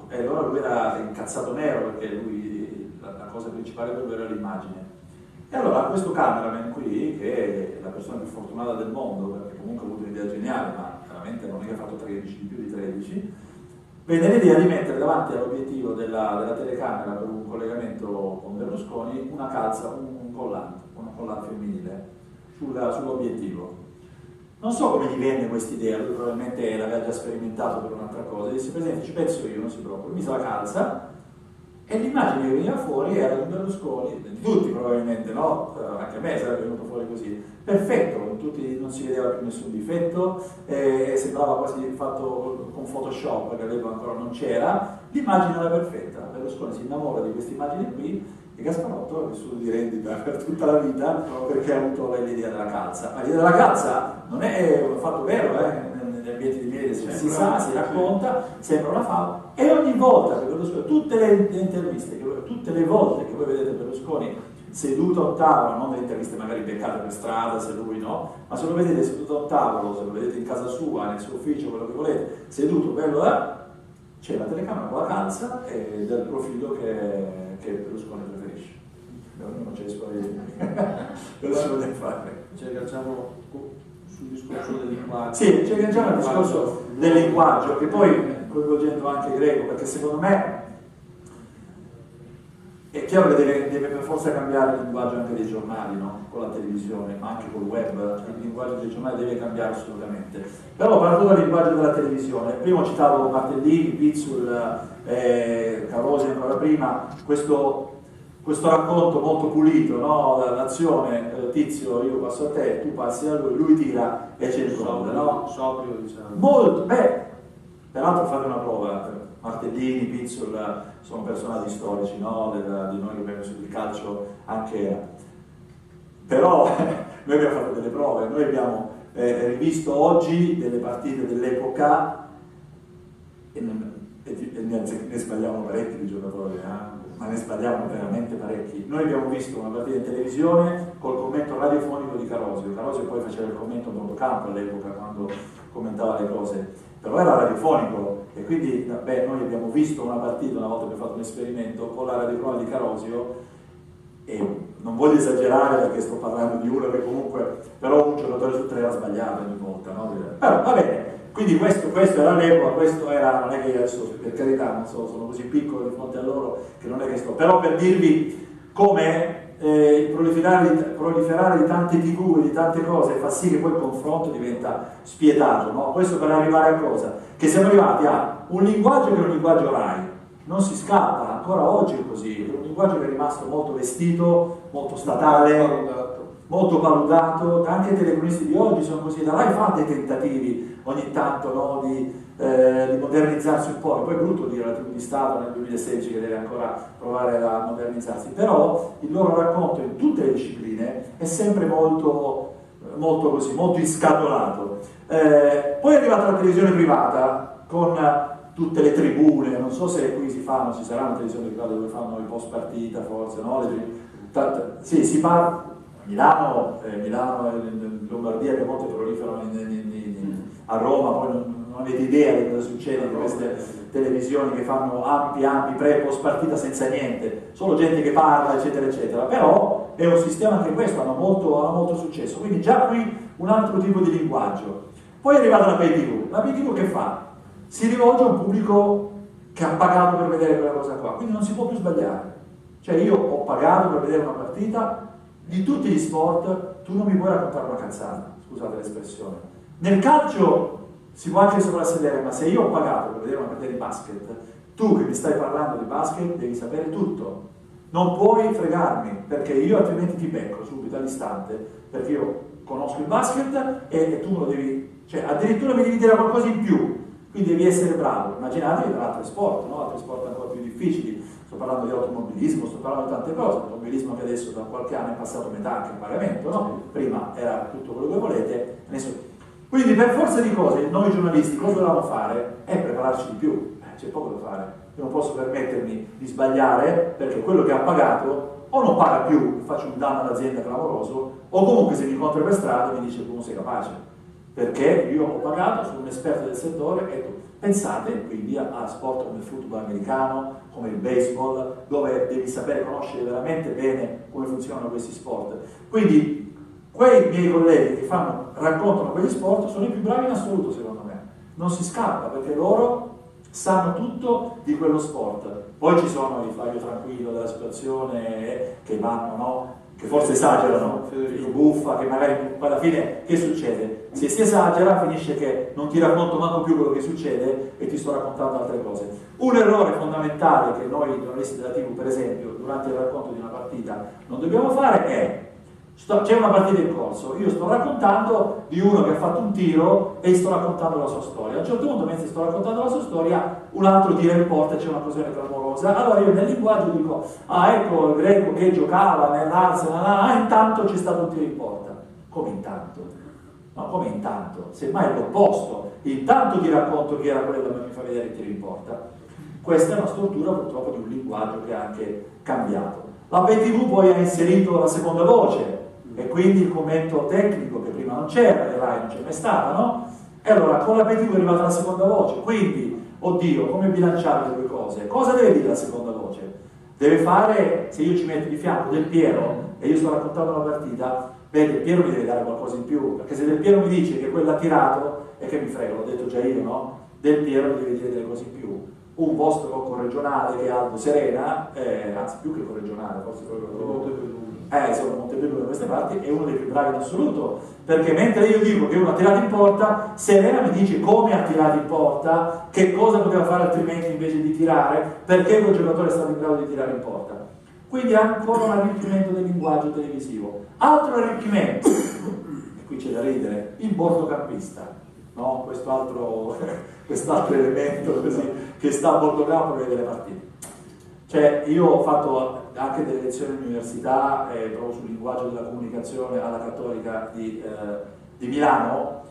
e allora lui era incazzato nero, perché lui, la cosa principale per lui era l'immagine. E allora questo cameraman qui, che è la persona più fortunata del mondo, perché comunque ha avuto un'idea geniale, ma veramente non è che ha fatto 13, di più di 13, venne l'idea di mettere davanti all'obiettivo della telecamera per un collegamento con Berlusconi una calza, un collant femminile sull'obiettivo. Non so come gli venne questa idea, lui probabilmente l'aveva già sperimentato per un'altra cosa, disse: Presidente, ci penso io, non si preoccupi, mise la calza, e l'immagine che veniva fuori era di Berlusconi, di tutti probabilmente, no? Anche a me sarebbe venuto fuori così, perfetto, tutti, non si vedeva più nessun difetto, sembrava quasi fatto con Photoshop, che all'epoca ancora non c'era, l'immagine era perfetta. Berlusconi si innamora di questa immagine qui, e Gasparotto ha vissuto di rendita per tutta la vita perché ha avuto l'idea della calza. Ma l'idea della calza non è un fatto vero, negli ambienti di media si sa, si racconta, sembra una favola, e ogni volta che Berlusconi, tutte le interviste, tutte le volte che voi vedete Berlusconi seduto a un tavolo, non delle interviste magari beccate per strada, se lui no, ma se lo vedete seduto a un tavolo, se lo vedete in casa sua, nel suo ufficio, quello che volete, seduto, quello c'è la telecamera con la calza e del profilo che Berlusconi preferisce. Ognuno c'è i suoi Berlusconi da fare. Ci agganciamo sul discorso del linguaggio. Sì, ci agganciamo al discorso del linguaggio, che poi coinvolgendo anche Greco, perché secondo me è chiaro che deve per forza cambiare il linguaggio anche dei giornali, no? Con la televisione, ma anche col web, il linguaggio dei giornali deve cambiare assolutamente. Però parlando del linguaggio della televisione, prima ho citato Martellini, Pizzul, Carosi ancora prima, questo racconto molto pulito, no? L'azione, Tizio, io passo a te, tu passi a lui tira e c'è il gol, no? Sobrio, diciamo. Molto, peraltro fate una prova, Martellini, Pizzul sono personaggi storici, no? Di noi che abbiamo vissuto il calcio anche, però noi abbiamo fatto delle prove, noi abbiamo rivisto oggi delle partite dell'epoca e ne sbagliamo parecchi di giocatori, ma ne sbagliamo veramente parecchi. Noi abbiamo visto una partita in televisione col commento radiofonico di Carosio poi faceva il commento in motocampo all'epoca quando commentava le cose, però era radiofonico, e quindi noi abbiamo visto una partita, una volta abbiamo fatto un esperimento con la radiofonica di Carosio, e non voglio esagerare perché sto parlando di uno che comunque, però un giocatore su 3 era sbagliato ogni volta, no? Però va bene, quindi questo era l'epoca, questo era, non è che io adesso, per carità, non so, sono così piccolo di fronte a loro che non è che sto, però per dirvi come il proliferare di tante TV e di tante cose fa sì che poi il confronto diventa spietato, no? Questo per arrivare a cosa? Che siamo arrivati a un linguaggio che è un linguaggio RAI, non si scappa, ancora oggi è così, è un linguaggio che è rimasto molto vestito, molto statale, molto valutato, anche i telecronisti di oggi sono così, la RAI fa dei tentativi ogni tanto, no, di modernizzarsi un po', poi è brutto dire la TV di Stato nel 2016 che deve ancora provare a modernizzarsi, però il loro racconto in tutte le discipline è sempre molto molto così, molto inscatolato. Poi è arrivata la televisione privata con tutte le tribune, non so se qui ci sarà una televisione privata dove fanno i post partita forse, no? Sì, si parla Milano e Lombardia, che molti proliferano a Roma, poi non avete idea di cosa succede in queste televisioni che fanno ampi pre post partita senza niente, solo gente che parla eccetera eccetera, però è un sistema anche questo, hanno molto successo, quindi già qui un altro tipo di linguaggio. Poi è arrivata la pay TV che fa? Si rivolge a un pubblico che ha pagato per vedere quella cosa qua, quindi non si può più sbagliare. Cioè io ho pagato per vedere una partita di tutti gli sport, tu non mi puoi raccontare una cazzata, scusate l'espressione. Nel calcio si può anche soprassedere, ma se io ho pagato per vedere una partita di basket, tu che mi stai parlando di basket devi sapere tutto. Non puoi fregarmi, perché io altrimenti ti becco subito all'istante, perché io conosco il basket e tu me lo devi, cioè addirittura mi devi dire qualcosa in più. Quindi devi essere bravo. Immaginatevi per altri sport, no? Altri sport ancora più difficili. Sto parlando di automobilismo, sto parlando di tante cose. L'automobilismo che adesso da qualche anno è passato metà anche in pagamento, no? Prima era tutto quello che volete. Quindi per forza di cose, noi giornalisti cosa dobbiamo fare? È prepararci di più. C'è poco da fare. Io non posso permettermi di sbagliare perché quello che ha pagato o non paga più, faccio un danno all'azienda clamoroso, o comunque se mi incontra per strada mi dice tu non sei capace. Perché io ho pagato, sono un esperto del settore e tu pensate quindi a sport come il football americano, come il baseball, dove devi sapere conoscere veramente bene come funzionano questi sport. Quindi quei miei colleghi che raccontano quegli sport sono i più bravi in assoluto secondo me. Non si scappa perché loro sanno tutto di quello sport. Poi ci sono i Fabio Tranquillo della situazione che vanno, no? Che forse esagerano, Federico Buffa, che magari alla fine che succede? Se si esagera finisce che non ti racconto manco più quello che succede e ti sto raccontando altre cose. Un errore fondamentale che noi giornalisti della TV, per esempio, durante il racconto di una partita non dobbiamo fare è c'è una partita in corso, io sto raccontando di uno che ha fatto un tiro e sto raccontando la sua storia. A un certo punto, mentre sto raccontando la sua storia, un altro tira in porta e c'è un'occasione clamorosa. Allora io nel linguaggio dico, ecco il greco che giocava nell'Arsenal, intanto c'è stato un tiro in porta. Come intanto? No, come intanto? Semmai è l'opposto. Intanto ti racconto chi era quello che mi fa vedere il tiro in porta. Questa è una struttura purtroppo di un linguaggio che ha anche cambiato. La Pay TV poi ha inserito la seconda voce, e quindi il commento tecnico che prima non c'era, e Rai non c'è mai stata, no? E allora con la Pay TV è arrivata la seconda voce, quindi, oddio, come bilanciare le due cose? Cosa deve dire la seconda voce? Deve fare, se io ci metto di fianco Del Piero e io sto raccontando la partita, Del Piero mi deve dare qualcosa in più, perché se Del Piero mi dice che quello ha tirato, e che mi frega, l'ho detto già io, no? Del Piero mi deve dire delle cose in più. Un vostro corregionale che è Aldo Serena, anzi più che corregionale, forse proprio insomma Montepelluno da queste parti, è uno dei più bravi in assoluto, perché mentre io dico che uno ha tirato in porta, Serena mi dice come ha tirato in porta, che cosa poteva fare altrimenti invece di tirare, perché quel giocatore è stato in grado di tirare in porta. Quindi ancora un arricchimento del linguaggio televisivo. Altro arricchimento, e qui c'è da ridere, il bordocampista, no? Quest'altro elemento così, che sta a bordocampo e vede le partite. Cioè io ho fatto anche delle lezioni all'università proprio sul linguaggio della comunicazione alla Cattolica di Milano.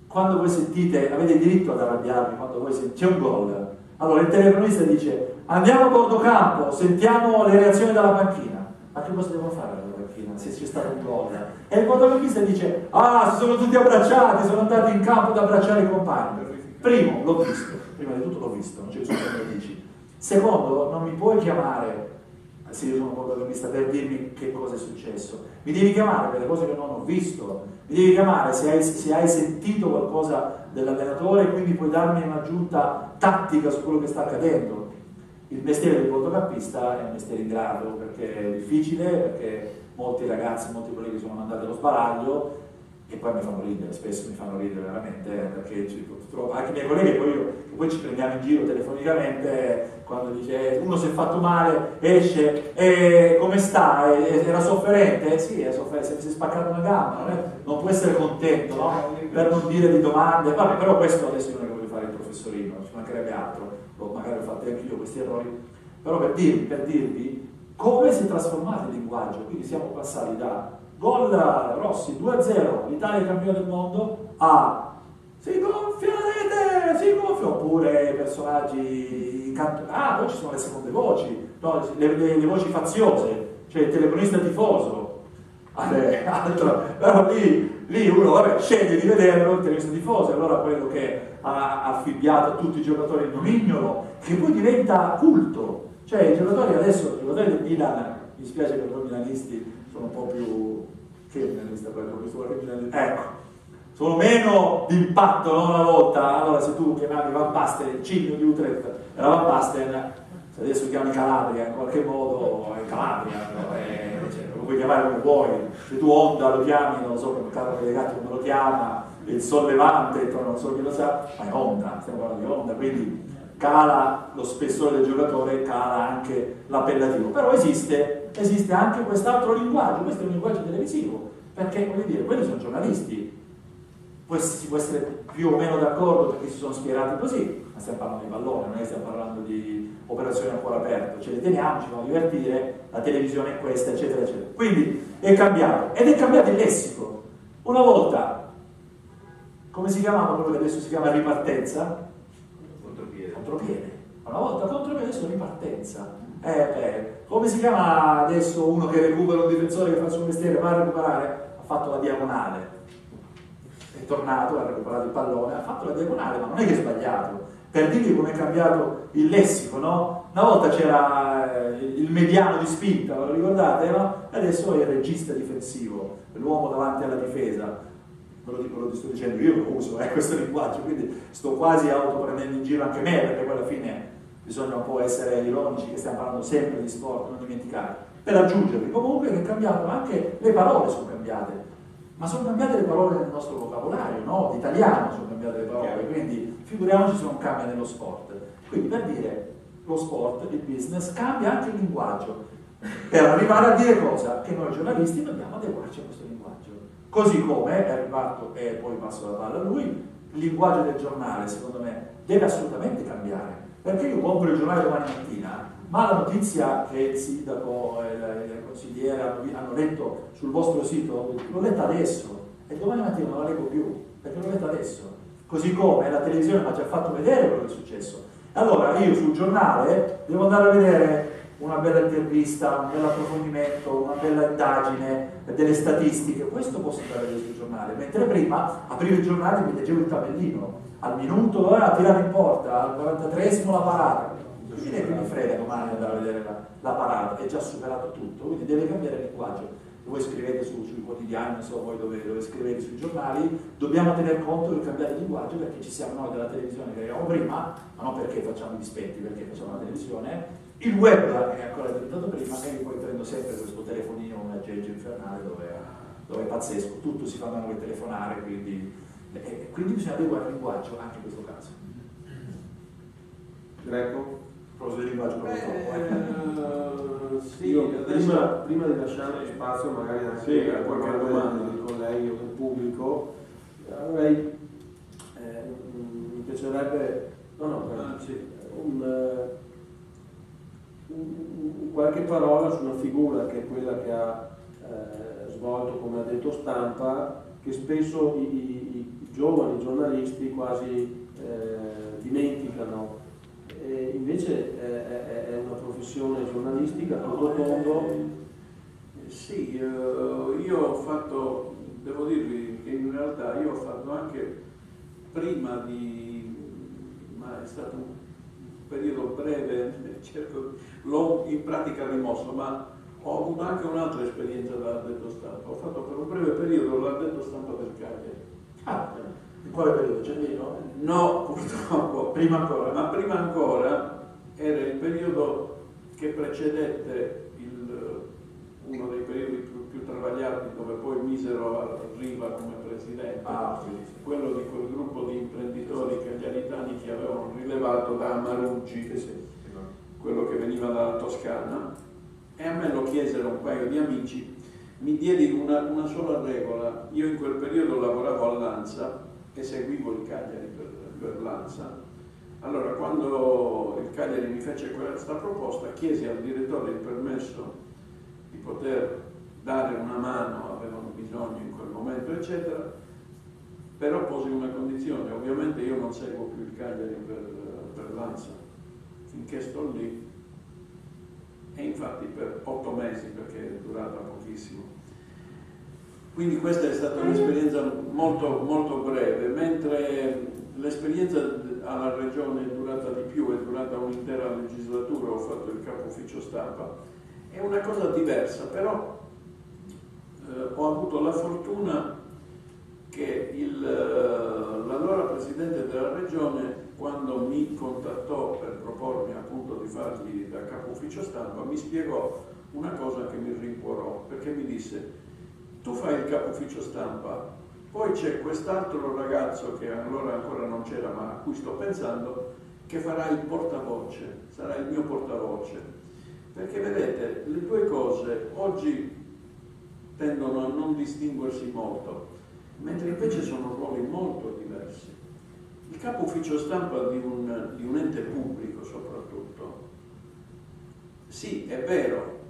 Quando voi sentite, avete il diritto ad arrabbiarvi quando voi sentite c'è un gol, allora il telecronista dice andiamo a bordo campo, sentiamo le reazioni dalla panchina. Ma che cosa devono fare dalla panchina se c'è stato un gol? E il bordocampista dice si sono tutti abbracciati, sono andati in campo ad abbracciare i compagni. Primo, l'ho visto, prima di tutto l'ho visto, non c'è bisogno che dici. Secondo, non mi puoi chiamare se io sono un bordocampista per dirmi che cosa è successo, mi devi chiamare per le cose che non ho visto, mi devi chiamare se hai sentito qualcosa dell'allenatore e quindi puoi darmi un'aggiunta tattica su quello che sta accadendo. Il mestiere del bordocampista è un mestiere ingrato perché è difficile, perché molti ragazzi, molti colleghi sono mandati allo sbaraglio e poi mi fanno ridere, spesso mi fanno ridere veramente, perché anche i miei colleghi poi ci prendiamo in giro telefonicamente quando dice uno si è fatto male, esce e come sta? Era sofferente? Sì, è sofferente, si è spaccato una gamba, non può essere contento, no? Per non dire di domande, vabbè, però questo adesso io non voglio fare il professorino, ci mancherebbe altro, magari ho fatto anche io questi errori, però per dirvi come si è trasformato il linguaggio, quindi siamo passati da gol Rossi, 2-0, l'Italia è campione del mondo, si gonfia la rete, si gonfia, oppure personaggi poi ci sono le seconde voci, no, le voci faziose, cioè il telecronista tifoso, altro, però lì uno sceglie di vederlo, il telecronista tifoso, allora quello che ha affibbiato a tutti i giocatori il nomignolo, che poi diventa culto, cioè i giocatori del Milan, mi spiace che i milanisti sono un po' più sono meno d'impatto, no? Una volta, allora se tu chiamavi Van Basten, il cigno di Utrecht era Van Basten, se adesso chiami Calabria in qualche modo è Calabria, no? Cioè, lo puoi chiamare come vuoi, se tu Honda lo chiami, non lo so, come Carlo Delegati come lo chiama, il Sollevante, non so chi lo sa, ma è Honda, stiamo parlando di Honda, quindi cala lo spessore del giocatore, cala anche l'appellativo, però esiste anche quest'altro linguaggio, questo è un linguaggio televisivo, perché voglio dire, quelli sono giornalisti, poi si può essere più o meno d'accordo perché si sono schierati così, ma stiamo parlando di pallone, non è che stiamo parlando di operazioni ancora aperte, ce le teniamo, ci fanno divertire, la televisione è questa, eccetera, eccetera. Quindi è cambiato, ed è cambiato il lessico. Una volta, come si chiamava quello che adesso si chiama ripartenza? Contropiede. Una volta contropiede, adesso ripartenza. Come si chiama adesso uno che recupera un difensore che fa il suo mestiere, va a recuperare? Ha fatto la diagonale. È tornato, ha recuperato il pallone, ha fatto la diagonale, ma non è che è sbagliato. Per dirvi come è cambiato il lessico, no? Una volta c'era il mediano di spinta, lo ricordate, no? E adesso è il regista difensivo, l'uomo davanti alla difesa. Lo sto dicendo, io lo uso, questo linguaggio, quindi sto quasi autoprendendo in giro anche me, perché poi alla fine bisogna un po' essere ironici, che stiamo parlando sempre di sport, non dimenticate. Per aggiungervi comunque che è cambiato, anche le parole sono cambiate, ma sono cambiate le parole nel nostro vocabolario, no? L'italiano sono cambiate le parole, quindi figuriamoci se non cambia nello sport. Quindi per dire, lo sport, il business, cambia anche il linguaggio, per arrivare a dire cosa? Che noi giornalisti dobbiamo adeguarci a questo linguaggio. Così come è arrivato, e poi passo la palla a lui, il linguaggio del giornale, secondo me, deve assolutamente cambiare. Perché io compro il giornale domani mattina, ma la notizia che il sindaco e le consigliere hanno letto sul vostro sito, l'ho letta adesso, e domani mattina non la leggo più, perché l'ho letta adesso. Così come la televisione mi ha già fatto vedere quello che è successo. Allora io sul giornale devo andare a vedere una bella intervista, un bel approfondimento, una bella indagine, delle statistiche, questo posso andare a vedere sul giornale, mentre prima aprivo il giornale e mi leggevo il tabellino, al minuto ha tirato in porta, al 43esimo la parata, quindi che mi frega domani andare a vedere la parata, è già superato tutto, quindi deve cambiare il linguaggio. Voi scrivete sui quotidiani, non so voi dove scrivete sui giornali, dobbiamo tener conto di cambiare il linguaggio perché ci siamo noi della televisione che eravamo prima, ma non perché facciamo gli dispetti, perché facciamo la televisione. Il web è ancora diventato prima e io poi prendo sempre questo telefonino, un aggeggio infernale dove è pazzesco, tutto si fa da noi telefonare, quindi bisogna adeguare il linguaggio anche in questo caso. Greco? Proposito di linguaggio Sì, io prima di lasciare spazio magari anche a qualche domanda dei colleghi o del pubblico, mi piacerebbe qualche parola su una figura che è quella che ha svolto come addetto stampa, che spesso i giovani giornalisti quasi dimenticano. Invece è una professione giornalistica tutto tondo. Sì, io ho fatto, devo dirvi che in realtà io ho fatto anche prima ma è stato un periodo breve, l'ho in pratica rimosso, ma ho avuto anche un'altra esperienza da addetto stampa. Ho fatto per un breve periodo l'addetto stampa del Cagliari. In quale periodo? Cervino? No, purtroppo. Prima ancora? Ma prima ancora era il periodo che precedette uno dei periodi più travagliati, dove poi misero arriva come presidente, quello di quel gruppo di imprenditori cagliaritani che avevano rilevato da Amaruggi, quello che veniva dalla Toscana, e a me lo chiesero un paio di amici. Mi diedi una sola regola: io in quel periodo lavoravo a Lanza e seguivo il Cagliari per Lanza. Allora, quando il Cagliari mi fece questa proposta, chiesi al direttore il permesso di poter dare una mano avevano bisogno in quel momento, eccetera, però posi una condizione: ovviamente io non seguo più il Cagliari per l'Ansa, finché sto lì, e infatti per 8 mesi, perché è durata pochissimo. Quindi questa è stata un'esperienza molto, molto breve, mentre l'esperienza alla Regione è durata di più, è durata un'intera legislatura, ho fatto il capo ufficio stampa, è una cosa diversa, però ho avuto la fortuna che l'allora Presidente della Regione, quando mi contattò per propormi appunto di fargli da capo ufficio stampa, mi spiegò una cosa che mi rincuorò, perché mi disse: tu fai il capo ufficio stampa, poi c'è quest'altro ragazzo che allora ancora non c'era, ma a cui sto pensando, che farà il portavoce, sarà il mio portavoce. Perché vedete, le due cose oggi tendono a non distinguersi molto, mentre invece sono ruoli molto diversi. Il capo ufficio stampa di un ente pubblico soprattutto, sì, è vero,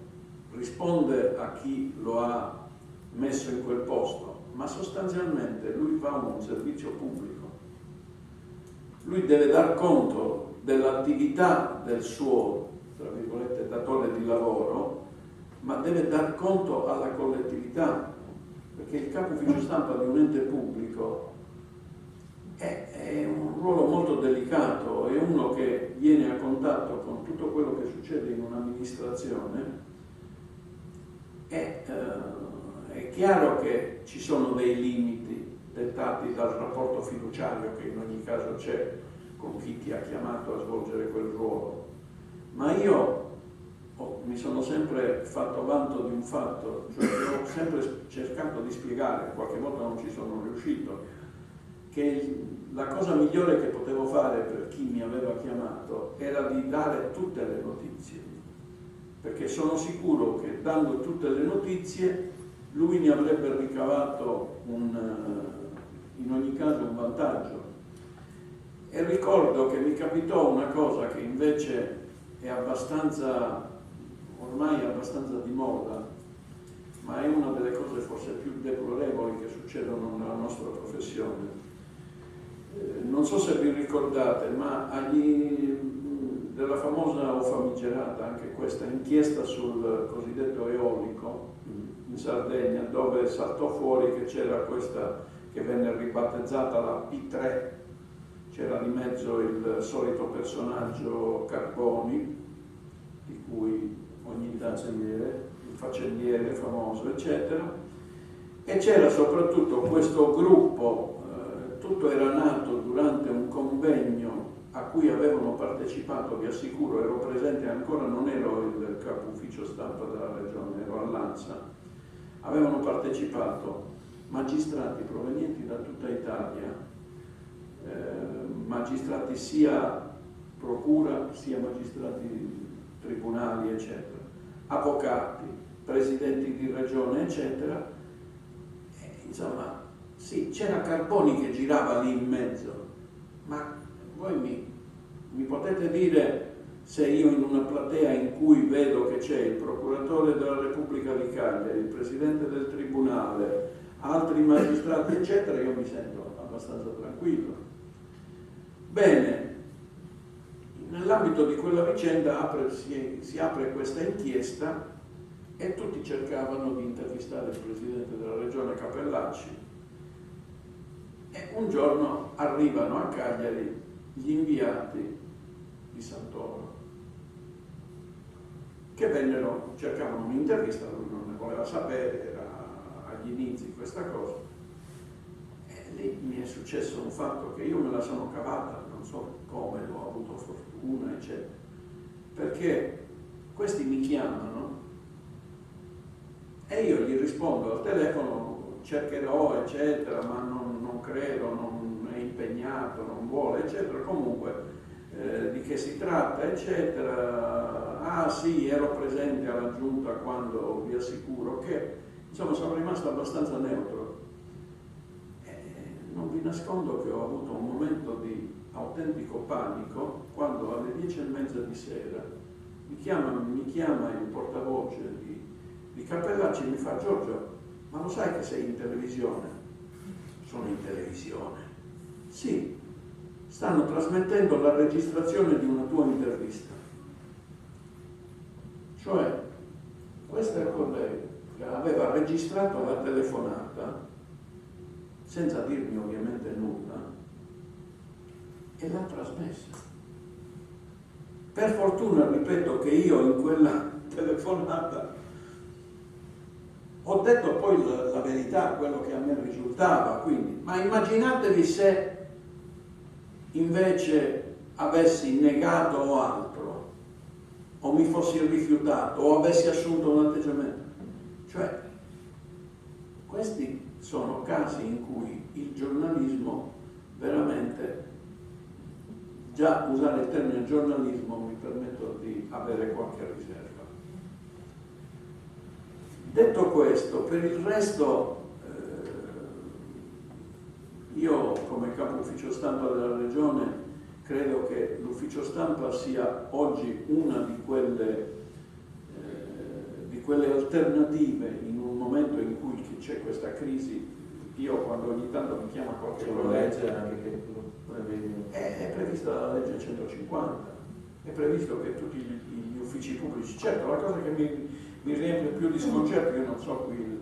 risponde a chi lo ha messo in quel posto, ma sostanzialmente lui fa un servizio pubblico. Lui deve dar conto dell'attività del suo, tra virgolette, datore di lavoro, ma deve dar conto alla collettività, perché il capo ufficio stampa di un ente pubblico è un ruolo molto delicato, è uno che viene a contatto con tutto quello che succede in un'amministrazione. È chiaro che ci sono dei limiti dettati dal rapporto fiduciario che in ogni caso c'è con chi ti ha chiamato a svolgere quel ruolo, ma io mi sono sempre fatto vanto di un fatto, cioè ho sempre cercato di spiegare, qualche volta non ci sono riuscito, che la cosa migliore che potevo fare per chi mi aveva chiamato era di dare tutte le notizie, perché sono sicuro che dando tutte le notizie lui ne avrebbe ricavato in ogni caso un vantaggio. E ricordo che mi capitò una cosa che invece è ormai abbastanza di moda, ma è una delle cose forse più deplorevoli che succedono nella nostra professione. Non so se vi ricordate, ma della famosa o famigerata anche questa inchiesta sul cosiddetto eolico in Sardegna, dove saltò fuori che c'era questa che venne ribattezzata la P3, c'era di mezzo il solito personaggio Carboni, di cui ogni faccendiere, il faccendiere famoso, eccetera, e c'era soprattutto questo gruppo. Tutto era nato durante un convegno a cui avevano partecipato, vi assicuro, ero presente ancora, non ero il capo ufficio stampa della regione, ero all'Ansa. Avevano partecipato magistrati provenienti da tutta Italia, magistrati sia procura sia magistrati tribunali, eccetera, avvocati, presidenti di regione, eccetera. Insomma, sì, c'era Carboni che girava lì in mezzo, ma voi mi potete dire se io in una platea in cui vedo che c'è il procuratore della Repubblica di Cagliari, il presidente del tribunale, altri magistrati, eccetera, io mi sento abbastanza tranquillo. Bene, nell'ambito di quella vicenda si apre questa inchiesta e tutti cercavano di intervistare il presidente della regione Capellacci. E un giorno arrivano a Cagliari gli inviati di Santoro che cercavano un'intervista, lui non ne voleva sapere, era agli inizi questa cosa. E lì mi è successo un fatto che io me la sono cavata, non so come, ho avuto fortuna, eccetera, perché questi mi chiamano e io gli rispondo al telefono, cercherò, eccetera, ma non credo, non è impegnato, non vuole, eccetera. Comunque di che si tratta, eccetera. Ah sì, ero presente alla giunta quando, vi assicuro che, insomma, sono rimasto abbastanza neutro. Non vi nascondo che ho avuto un momento di autentico panico quando alle 10:30 di sera mi chiama il portavoce di Capellacci e mi fa: Giorgio, ma lo sai che sei in televisione? Sono in televisione. Sì, stanno trasmettendo la registrazione di una tua intervista. Cioè, questa collega aveva registrato la telefonata senza dirmi ovviamente nulla e l'ha trasmessa. Per fortuna, ripeto, che io in quella telefonata ho detto poi la verità, quello che a me risultava, quindi, ma immaginatevi se invece avessi negato o altro, o mi fossi rifiutato, o avessi assunto un atteggiamento. Cioè, questi sono casi in cui il giornalismo veramente, già usare il termine giornalismo mi permetto di avere qualche riserva. Detto questo, per il resto io come capo ufficio stampa della Regione credo che l'ufficio stampa sia oggi una di quelle alternative in un momento in cui c'è questa crisi. Io quando ogni tanto mi chiama qualche legge anche che prevede. È prevista dalla legge 150, è previsto che tutti gli uffici pubblici, certo la cosa che mi riempie più di sconcerto, io non so qui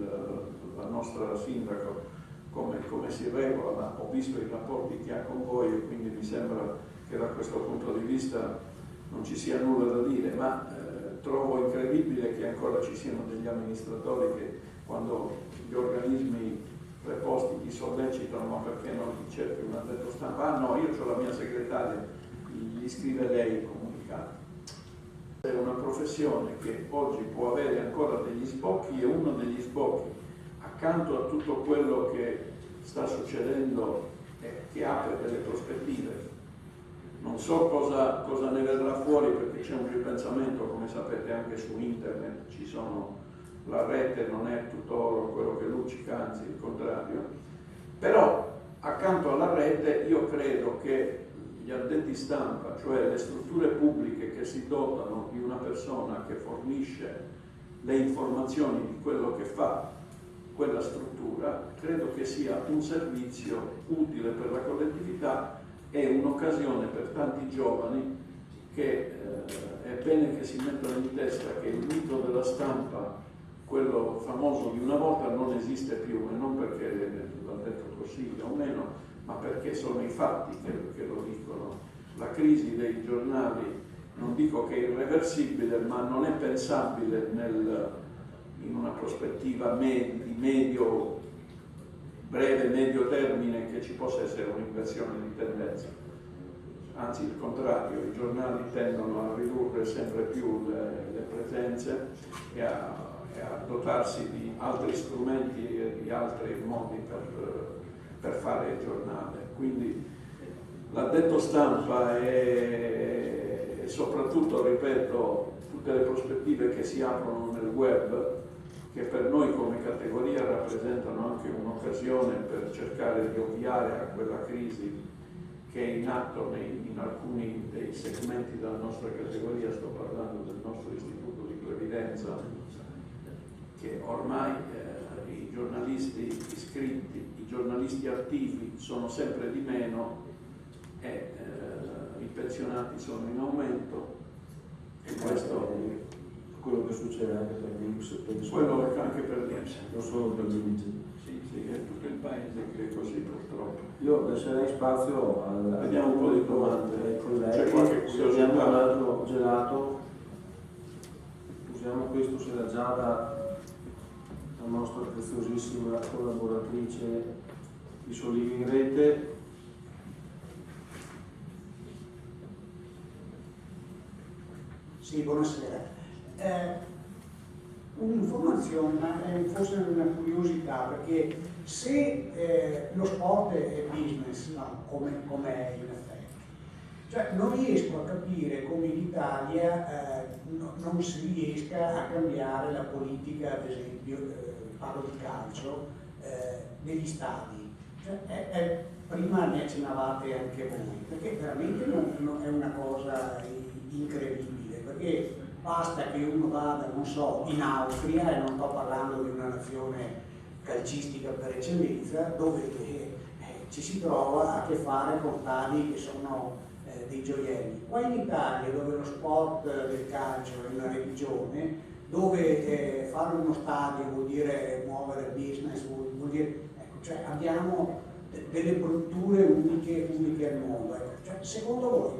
la nostra sindaco come si regola, ma ho visto i rapporti che ha con voi e quindi mi sembra che da questo punto di vista non ci sia nulla da dire, ma trovo incredibile che ancora ci siano degli amministratori che quando gli organismi preposti ti sollecitano, ma perché non ti cerchi un addetto stampa? Ah no, io ho la mia segretaria, gli scrive lei il comunicato. È una professione che oggi può avere ancora degli sbocchi, e uno degli sbocchi, accanto a tutto quello che sta succedendo e che apre delle prospettive. Non so cosa ne verrà fuori, perché c'è un ripensamento, come sapete, anche su internet, la rete non è tutto oro quello che luccica, anzi il contrario. Però accanto alla rete io credo che gli addetti stampa, cioè le strutture pubbliche che si dotano di una persona che fornisce le informazioni di quello che fa quella struttura, credo che sia un servizio utile per la collettività e un'occasione per tanti giovani che è bene che si mettano in testa che il mito della stampa, quello famoso di una volta, non esiste più, e non perché l'ha detto Cossiga o meno, ma perché sono i fatti che lo dicono. La crisi dei giornali, non dico che è irreversibile, ma non è pensabile in una prospettiva di breve, medio termine, che ci possa essere un'inversione di tendenza. Anzi, il contrario, i giornali tendono a ridurre sempre più le presenze e a dotarsi di altri strumenti e di altri modi per fare il giornale. Quindi l'addetto stampa e soprattutto, ripeto, tutte le prospettive che si aprono nel web, che per noi come categoria rappresentano anche un'occasione per cercare di ovviare a quella crisi che è in atto in alcuni dei segmenti della nostra categoria. Sto parlando del nostro istituto di previdenza, che ormai i giornalisti iscritti, i giornalisti attivi sono sempre di meno e i pensionati sono in aumento, e questo quello che succede anche per l'INPS, quello anche per l'INPS, non solo per l'INPS. Sì, è tutto il paese che è così, purtroppo. Io lascerei spazio Vediamo un po' di domande. ai colleghi. C'è qualche Se curiosità? abbiamo un altro gelato, usiamo questo, se la Giada, la nostra preziosissima collaboratrice di Solivi in Rete. Sì, buonasera. Un'informazione, ma forse una curiosità, perché se lo sport è business, no, come è in effetti, cioè non riesco a capire come in Italia non si riesca a cambiare la politica, ad esempio, parlo di calcio, negli stadi. Cioè, prima ne accennavate anche voi, perché veramente è una cosa incredibile, perché basta che uno vada, non so, in Austria, e non sto parlando di una nazione calcistica per eccellenza, dove ci si trova a che fare con stadi che sono dei gioielli. Qua in Italia, dove lo sport del calcio è una religione, dove fare uno stadio vuol dire muovere business, vuol dire, ecco, cioè abbiamo delle brutture uniche al mondo. Ecco. Cioè, secondo voi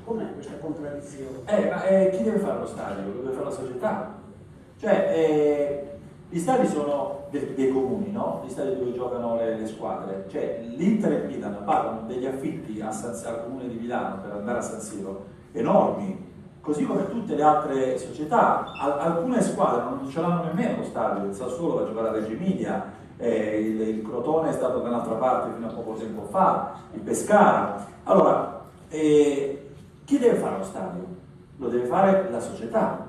com'è questa contraddizione? Ma chi deve fare lo stadio? Lo deve fare la società. Cioè, gli stadi sono dei comuni, no? Gli stadi dove giocano le squadre. Cioè, l'Inter e il Milan pagano degli affitti al comune di Milano per andare a San Siro enormi, così come tutte le altre società. Alcune squadre non ce l'hanno nemmeno lo stadio. Il Sassuolo va a giocare a Reggio Emilia, il Crotone è stato da un'altra parte fino a poco tempo fa, il Pescara. Allora, chi deve fare lo stadio? Lo deve fare la società.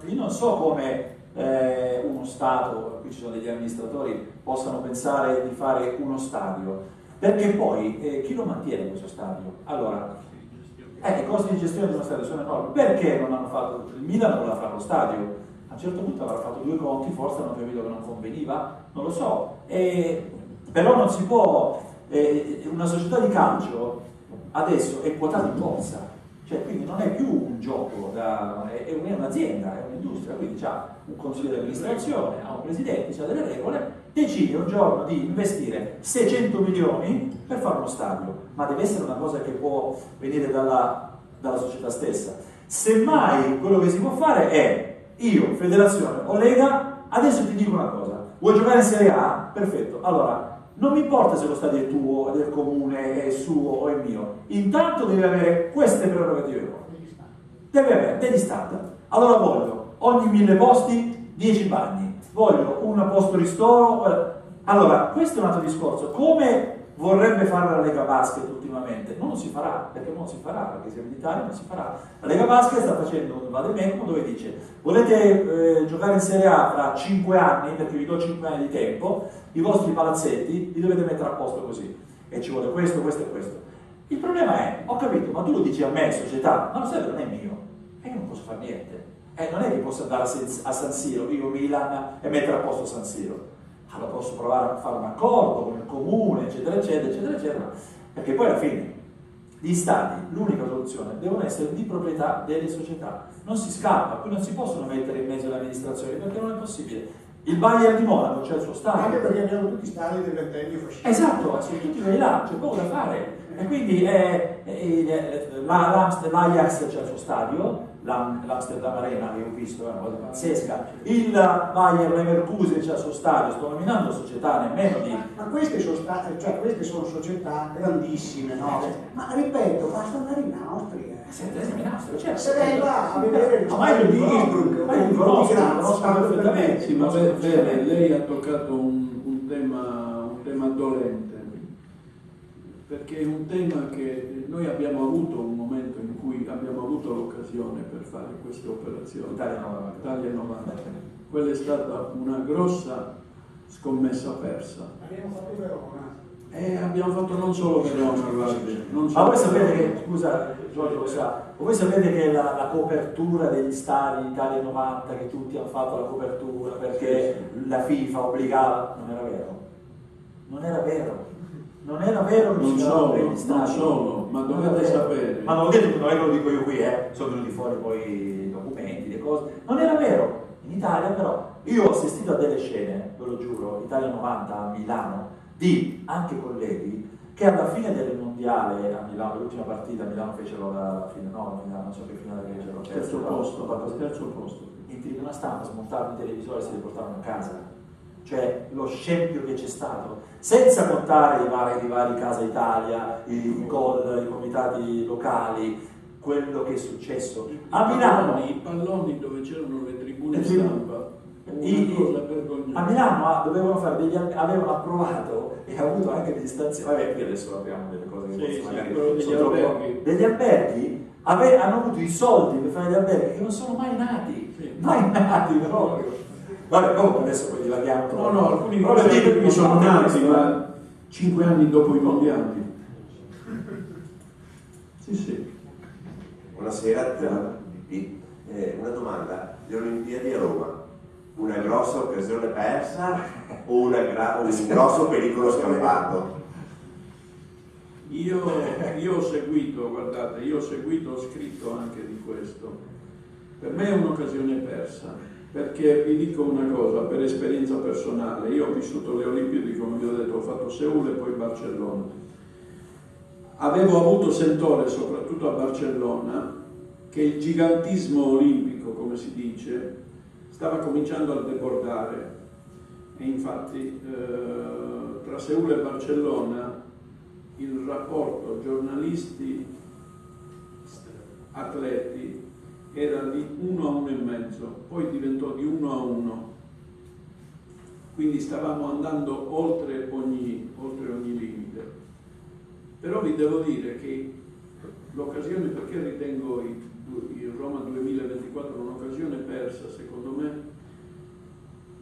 Io non so come uno Stato, qui ci sono degli amministratori, possano pensare di fare uno stadio, perché poi chi lo mantiene questo stadio? Allora, i costi di gestione di uno stadio sono enormi. Perché non hanno fatto? Il Milan voleva fare lo stadio, a un certo punto avrà fatto due conti, forse hanno capito che non conveniva, non lo so, però non si può, una società di calcio adesso è quotata in borsa, cioè quindi non è più un gioco, è un'azienda, è un'industria, quindi c'ha un consiglio di amministrazione, ha un presidente, c'ha delle regole, decide un giorno di investire 600 milioni per fare uno stadio, ma deve essere una cosa che può venire dalla società stessa. Semmai quello che si può fare è: io, federazione o lega, adesso ti dico una cosa, vuoi giocare in Serie A? Perfetto, allora non mi importa se lo stadio è tuo, è del comune, è suo o è mio, intanto devi avere queste prerogative qua, devi avere degli standard. Allora voglio ogni 1000 posti 10 bagni, voglio un posto ristoro. Allora questo è un altro discorso, come vorrebbe fare la Lega Basket ultimamente, non lo si farà, perché siamo in Italia, non si farà. La Lega Basket sta facendo un vademecum dove dice: volete giocare in Serie A fra 5 anni, perché vi do 5 anni di tempo, i vostri palazzetti li dovete mettere a posto così, e ci vuole questo, questo e questo. Il problema è, ho capito, ma tu lo dici a me, società, ma lo sai che non è mio, e io non posso fare niente, non è che posso andare a San Siro, io Milan, e mettere a posto San Siro. Allora posso provare a fare un accordo con il comune, eccetera, eccetera, eccetera, eccetera, perché poi alla fine gli stadi, l'unica soluzione, devono essere di proprietà delle società, non si scappa, qui non si possono mettere in mezzo le amministrazioni, perché non è possibile. Il Bayern di Monaco c'è il suo stadio. Anche perché abbiamo tutti i stadi del ventennio fascista. Esatto, sono tutti quelli là, c'è poco da fare. E quindi l'Ajax c'è il suo stadio, l'Amsterdam Arena che ho visto, è una cosa pazzesca. Il Bayer Leverkusen c'è il suo stadio, sto nominando società nemmeno di... Ma queste sono queste sono società grandissime, no? Ma ripeto, basta andare in Austria. Certo. Se lei va a vedere lo stadio di Innsbruck, ma io li conosco perfettamente. Sì, ma vede, lei ha toccato un tema dolente, perché è un tema che noi abbiamo avuto un momento in cui abbiamo avuto l'occasione per fare queste operazioni. Italia 90. Quella è stata una grossa scommessa persa. Abbiamo fatto Verona. Abbiamo fatto non solo Verona, guardi. Ma voi sapete che, scusa Giorgio lo sa, voi sapete che la copertura degli stadi in Italia 90, che tutti hanno fatto la copertura perché la FIFA obbligava, non era vero. Non era vero che Non ci sono degli stadi. non solo, ma dovete sapere. Ma non ho detto, non è che lo dico io qui, sono venuti fuori poi i documenti, le cose. Non era vero. In Italia però, io ho assistito a delle scene, ve lo giuro, Italia 90 a Milano, di anche colleghi che alla fine del mondiale a Milano, l'ultima partita a Milano fecero la fine, no, a Milano, non so che finale fecero, Terzo posto. in tribuna stampa smontavano i televisori e se li portavano a casa. Cioè lo scempio che c'è stato, senza contare i vari Casa Italia, i gol, i comitati locali, quello che è successo a Milano. I palloni dove c'erano le tribune stampa, una cosa vergognosa. A Milano avevano approvato e avuto anche degli stanziamenti. Vabbè, qui adesso abbiamo delle cose che magari degli alberghi hanno avuto i soldi per fare gli alberghi che non sono mai nati, mai nati proprio. Vabbè, comunque adesso poi divaghiamo. No, alcuni progetti sono nati, ma 5 anni dopo i mondiali. Sì. Buonasera, una domanda. Le Olimpiadi a Roma, una grossa occasione persa o un grosso pericolo scampato? Io ho seguito, guardate, ho scritto anche di questo. Per me è un'occasione persa, perché vi dico una cosa, per esperienza personale, io ho vissuto le Olimpiadi, come vi ho detto, ho fatto Seul e poi Barcellona. Avevo avuto sentore, soprattutto a Barcellona, che il gigantismo olimpico, come si dice, stava cominciando a debordare. E infatti tra Seul e Barcellona il rapporto giornalisti-atleti era di 1 a 1,5, poi diventò di 1 a 1, quindi stavamo andando oltre ogni limite. Però vi devo dire che l'occasione, perché ritengo il Roma 2024 un'occasione persa, secondo me,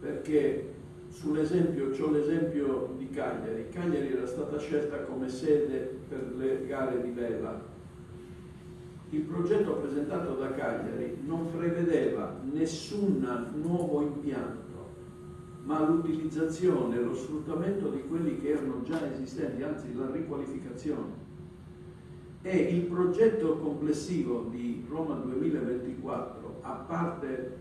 perché c'ho l'esempio di Cagliari. Cagliari era stata scelta come sede per le gare di vela. Il progetto presentato da Cagliari non prevedeva nessun nuovo impianto, ma l'utilizzazione, lo sfruttamento di quelli che erano già esistenti, anzi la riqualificazione. E il progetto complessivo di Roma 2024, a parte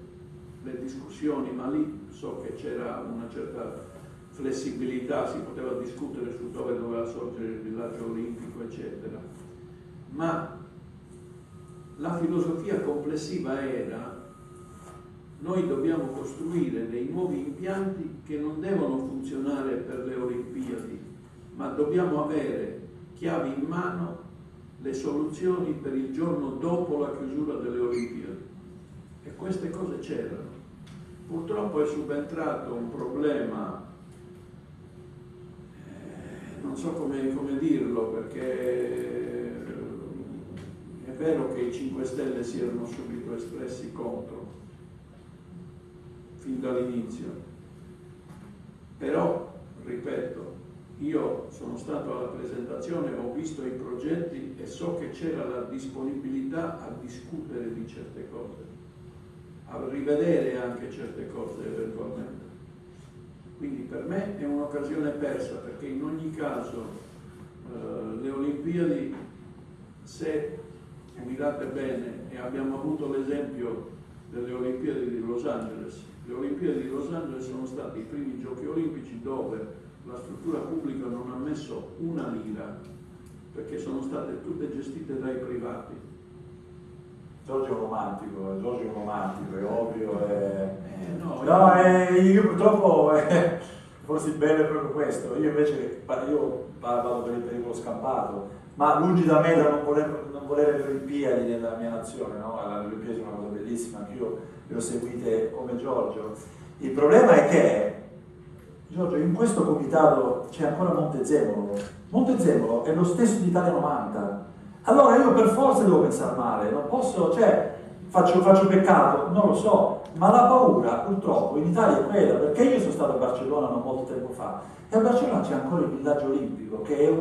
le discussioni, ma lì so che c'era una certa flessibilità, si poteva discutere su dove doveva sorgere il villaggio olimpico, eccetera, ma la filosofia complessiva era: noi dobbiamo costruire dei nuovi impianti che non devono funzionare per le Olimpiadi, ma dobbiamo avere chiavi in mano le soluzioni per il giorno dopo la chiusura delle Olimpiadi. E queste cose c'erano. Purtroppo è subentrato un problema, non so come dirlo, perché è vero che i 5 Stelle si erano subito espressi contro, fin dall'inizio, però, ripeto, io sono stato alla presentazione, ho visto i progetti e so che c'era la disponibilità a discutere di certe cose, a rivedere anche certe cose eventualmente. Quindi per me è un'occasione persa, perché in ogni caso le Olimpiadi, se guidate bene, e abbiamo avuto l'esempio delle Olimpiadi di Los Angeles, le Olimpiadi di Los Angeles sono stati i primi giochi olimpici dove la struttura pubblica non ha messo una lira, perché sono state tutte gestite dai privati. Giorgio è un romantico, è ovvio. No, io purtroppo forse il bello è proprio questo. Io invece vado per il pericolo scampato, ma lungi da me da non volere le Olimpiadi nella mia nazione, no? Le Olimpiadi sono una cosa bellissima, anch'io le ho seguite come Giorgio. Il problema è che, Giorgio, in questo comitato c'è ancora Montezemolo. Montezemolo è lo stesso di Italia 90. Allora io per forza devo pensare male, non posso, faccio peccato, non lo so, ma la paura purtroppo in Italia è quella, perché io sono stato a Barcellona non molto tempo fa, e a Barcellona c'è ancora il villaggio olimpico, che è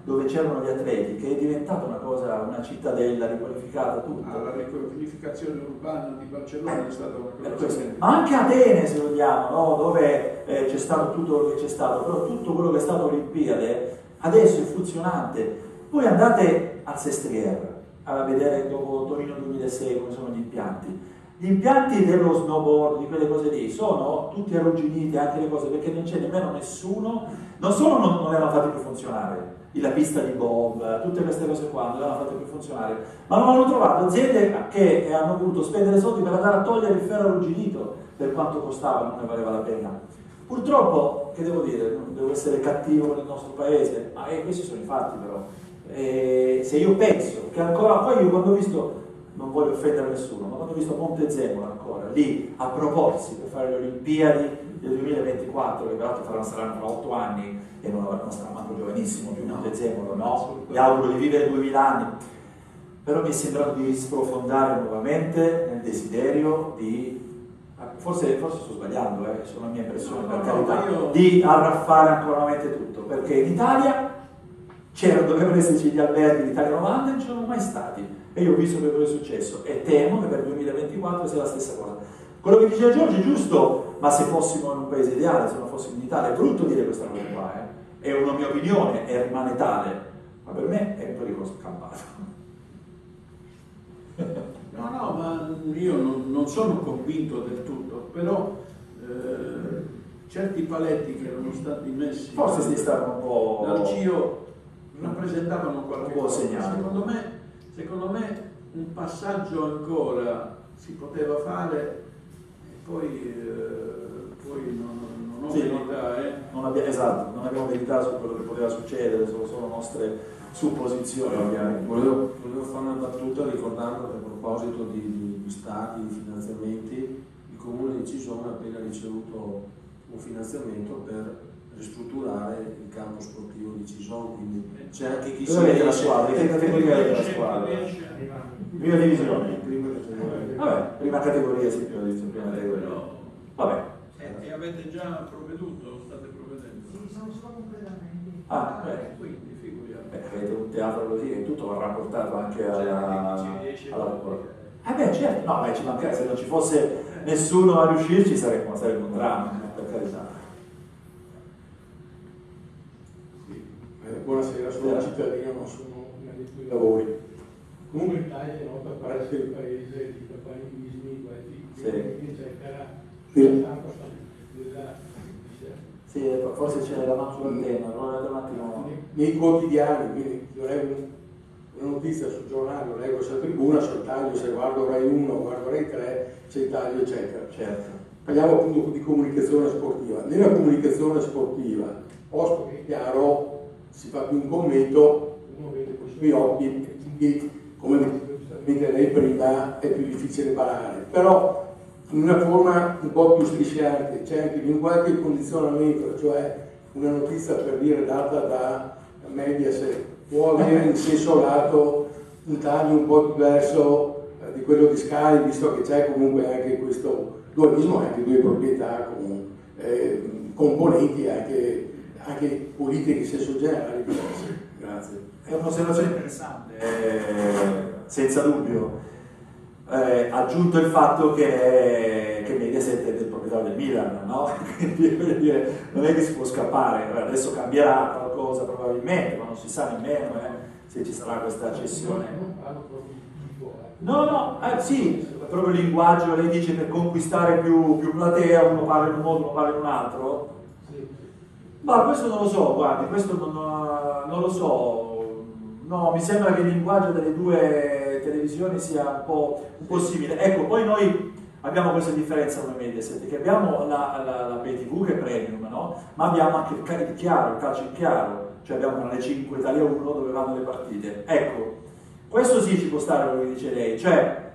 dove c'erano gli atleti, che è diventata una cittadella riqualificata, tutto. La riqualificazione urbana di Barcellona è stata una cosa. Ma anche Atene, se vogliamo, no? Dove c'è stato tutto quello che c'è stato, però tutto quello che è stato Olimpiade adesso è funzionante. Voi andate al Sestriere a vedere dopo Torino 2006 come sono gli impianti. Gli impianti dello snowboard, di quelle cose lì, sono tutti arrugginiti, anche le cose, perché non c'è nemmeno nessuno, non solo non erano fatti più funzionare, la pista di bob, tutte queste cose qua non erano fatte più funzionare, ma non hanno trovato aziende che hanno voluto spendere soldi per andare a togliere il ferro arrugginito, per quanto costava, non ne valeva la pena. Purtroppo, che devo dire, non devo essere cattivo nel nostro paese, ma questi sono i fatti però. Se io penso che ancora, poi io quando ho visto, non voglio offendere nessuno, ma quando ho visto Montezemolo ancora lì a proporsi per fare le Olimpiadi del 2024, che peraltro saranno fra 8 anni e non sarà manco giovanissimo più Montezemolo, no? Gli auguro di vivere 2000 anni, però mi è sembrato di sprofondare nuovamente nel desiderio di, forse sto sbagliando, sono la mia impressione, per carità, di arraffare ancora nuovamente tutto, perché in Italia dovevano esserci gli alberghi di Italia 90 e non ci sono mai stati, e io ho visto che cosa è successo e temo che per il 2024 sia la stessa cosa. Quello che diceva Giorgio è giusto, ma se fossimo in un paese ideale, se non fossimo in Italia, è brutto dire questa cosa qua, è una mia opinione e rimane tale, ma per me è un pericolo scampato. No, ma io non sono convinto del tutto, però certi paletti che erano stati messi Forse si stavano un po' dal CIO rappresentavano qualche cosa. segnale. Secondo me un passaggio ancora si poteva fare e poi non ho verità. Esatto, non abbiamo verità su quello che poteva succedere, sono solo nostre supposizioni. Volevo fare una battuta ricordando che a proposito di stati, di finanziamenti, il Comune di Cison ha appena ricevuto un finanziamento per ristrutturare il campo sportivo di Cison, quindi c'è anche chi Dove avete la squadra? Che categoria avete la squadra? Prima divisione. Vabbè, prima categoria, sì, prima divisione, prima categoria. Vabbè. E avete già provveduto? State provvedendo? Sì, sono solo completamenti. Ah, quindi figuriamo. avete un teatro così e tutto va rapportato anche alla popolazione. Certo, no, ci manca, se non ci fosse nessuno a riuscirci sarebbe un dramma, per carità. Buonasera, sono un cittadino, non sono un addetto ai lavori. Comunque l'Italia è nota per essere il paese di campanilismi, eccetera. Sì, forse c'è la mano sull'antenna, un attimo. Nei quotidiani, quindi non è una notizia sul giornale, lo leggo sulla tribuna, sul taglio, se guardo Rai 1, guardo Rai 3, c'è il taglio, eccetera. Certo. Parliamo appunto di comunicazione sportiva. Nella comunicazione sportiva, posto che è chiaro, si fa più un commento, uno vede con i suoi occhi e quindi, come giustamente lei prima, è più difficile parare. Però in una forma un po' più strisciante, c'è anche un qualche condizionamento, cioè una notizia per dire data da Mediaset può avere in senso lato un taglio un po' diverso di quello di Sky, visto che c'è comunque anche questo dualismo, anche due proprietà con componenti anche politiche in senso generale diverse. Grazie. È un'osservazione interessante, senza dubbio. Aggiunto il fatto che Mediaset è del proprietario del Milan, no? Quindi voglio dire, non è che si può scappare. Adesso cambierà qualcosa probabilmente, ma non si sa nemmeno se ci sarà questa cessione. No, sì, proprio il linguaggio, lei dice per conquistare più platea, uno parla in un modo, uno parla in un altro. Ma questo non lo so, guardi, questo non lo so. No, mi sembra che il linguaggio delle due televisioni sia un po' simile. Ecco, poi noi abbiamo questa differenza come Mediaset, che abbiamo la Pay TV che è premium, no? Ma abbiamo anche il calcio in chiaro, cioè abbiamo Canale 5 Italia 1 dove vanno le partite. Ecco, questo sì ci può stare quello che dice lei, cioè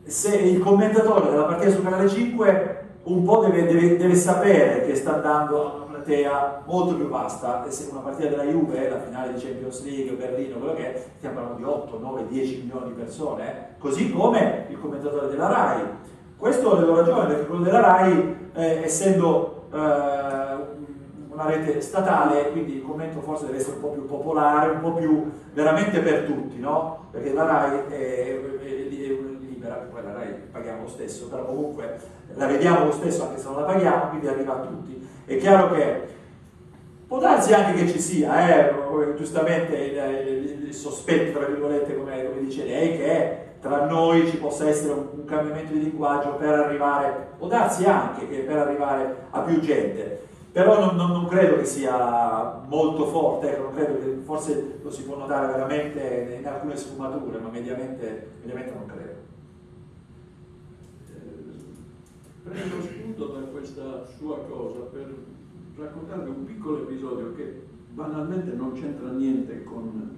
se il commentatore della partita su Canale 5 un po' deve sapere che sta andando a una platea molto più vasta, e se una partita della Juve, la finale di Champions League, Berlino, quello che è, stiamo parlando di 8, 9, 10 milioni di persone, così come il commentatore della RAI. Questo le do ragione, perché quello della RAI, essendo una rete statale, quindi il commento forse deve essere un po' più popolare, un po' più veramente per tutti, no? Perché la RAI è libera, poi la RAI paghiamo lo stesso, però comunque la vediamo lo stesso anche se non la paghiamo, quindi arriva a tutti. È chiaro che può darsi anche che ci sia, giustamente il sospetto, tra virgolette, come dice lei, che tra noi ci possa essere un cambiamento di linguaggio per arrivare, può darsi anche che per arrivare a più gente, però non credo che sia molto forte, non credo che, forse lo si può notare veramente in alcune sfumature, ma mediamente non credo. Prendo spunto da questa sua cosa per raccontarvi un piccolo episodio che banalmente non c'entra niente con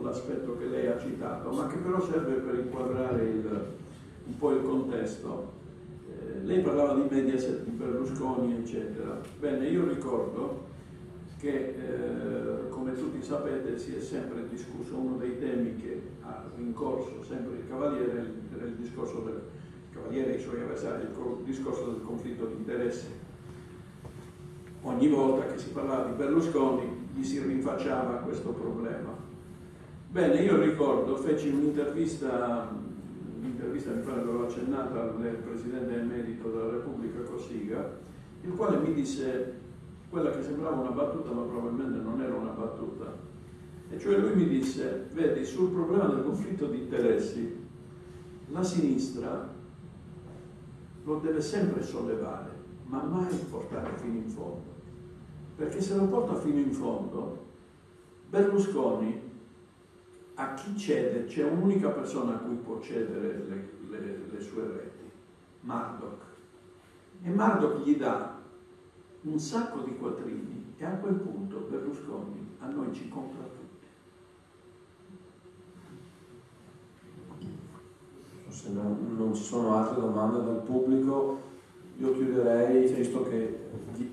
l'aspetto che lei ha citato, ma che però serve per inquadrare un po' il contesto. Lei parlava di Mediaset, di Berlusconi, eccetera. Bene, io ricordo che, come tutti sapete, si è sempre discusso uno dei temi che ha rincorso sempre il Cavaliere, era il discorso del Cavaliere e i suoi avversari, il discorso del conflitto di interessi. Ogni volta che si parlava di Berlusconi gli si rinfacciava questo problema. Bene, io ricordo, feci un'intervista un'intervista, mi pare l'ho accennata al Presidente emerito della Repubblica Cossiga, il quale mi disse quella che sembrava una battuta, ma probabilmente non era una battuta. E cioè lui mi disse, vedi, sul problema del conflitto di interessi, la sinistra lo deve sempre sollevare, ma mai portare fino in fondo. Perché se lo porta fino in fondo, Berlusconi a chi cede? C'è un'unica persona a cui può cedere le sue reti, Murdoch. E Murdoch gli dà un sacco di quattrini e a quel punto Berlusconi a noi ci compra tutti. Se non ci sono altre domande dal pubblico, io chiuderei, visto che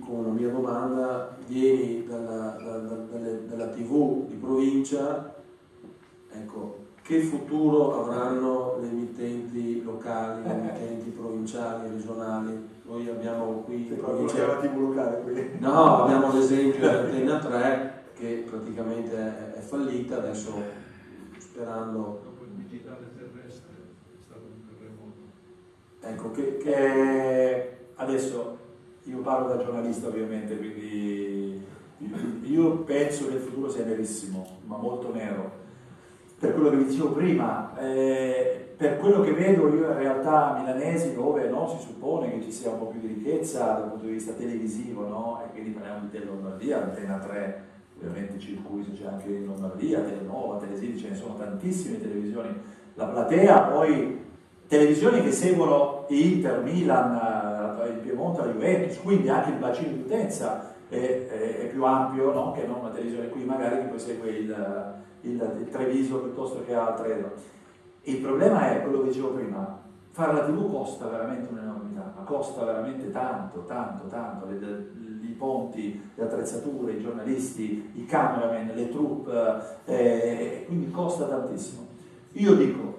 con una mia domanda vieni dalla TV di provincia, ecco, che futuro avranno le emittenti locali, le emittenti provinciali, regionali? Noi abbiamo qui in provincia la TV locale qui. No, abbiamo l'esempio di Antena 3 che praticamente è fallita, adesso sperando. Dopo il digitale terrestre è stato un terremoto. Ecco, che adesso io parlo da giornalista ovviamente, quindi io penso che il futuro sia nerissimo, ma molto nero. Per quello che vi dicevo prima, per quello che vedo io in realtà milanesi dove no, si suppone che ci sia un po' più di ricchezza dal punto di vista televisivo, no? E quindi parliamo di Lombardia, Antena 3, ovviamente Circuito c'è anche in Lombardia, Telenova, Telesidi, ce ne sono tantissime televisioni, la platea, poi televisioni che seguono Inter, Milan, il Piemonte, la Juventus, quindi anche il bacino di utenza è più ampio, no? Che non una televisione qui magari che poi segue il Treviso piuttosto che altre. Il problema è quello che dicevo prima, fare la TV costa veramente un'enormità, ma costa veramente tanto, i ponti, le attrezzature, i giornalisti, i cameraman, le troupe, quindi costa tantissimo. Io dico,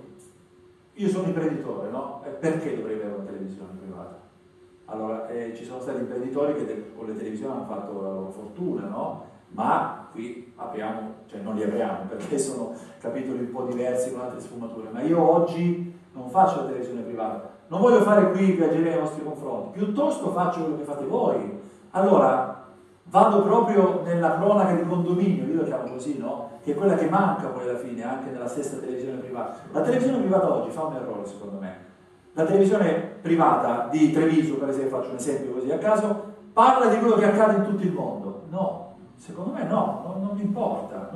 io sono imprenditore, no? Perché dovrei avere una televisione privata? Allora, ci sono stati imprenditori che con le televisioni hanno fatto la loro fortuna, no? Ma qui apriamo, cioè non li apriamo perché sono capitoli un po' diversi con altre sfumature, ma io oggi non faccio la televisione privata, non voglio fare qui piacere ai nostri confronti, piuttosto faccio quello che fate voi. Allora vado proprio nella cronaca di condominio, io la chiamo così, no? Che è quella che manca poi alla fine anche nella stessa televisione privata. La televisione privata oggi fa un errore secondo me. La televisione privata di Treviso, per esempio, faccio un esempio così a caso, parla di quello che accade in tutto il mondo. No, secondo me no, non mi importa,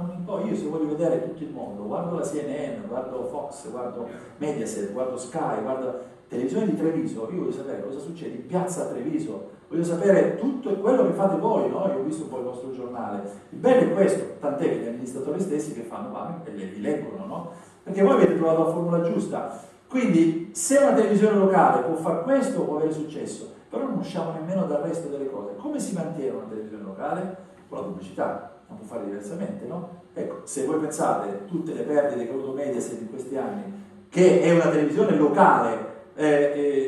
io se voglio vedere tutto il mondo, guardo la CNN, guardo Fox, guardo Mediaset, guardo Sky, guardo televisione di Treviso, io voglio sapere cosa succede in piazza Treviso, voglio sapere tutto quello che fate voi, no? Io ho visto poi il vostro giornale. Il bello è questo, tant'è che gli amministratori stessi che fanno e li leggono, no? Perché voi avete trovato la formula giusta. Quindi se una televisione locale può fare questo può avere successo, però non usciamo nemmeno dal resto delle cose. Come si mantiene una televisione locale? Con la pubblicità, non può fare diversamente, no? Ecco, se voi pensate tutte le perdite che ha avuto Mediaset in questi anni, che è una televisione locale,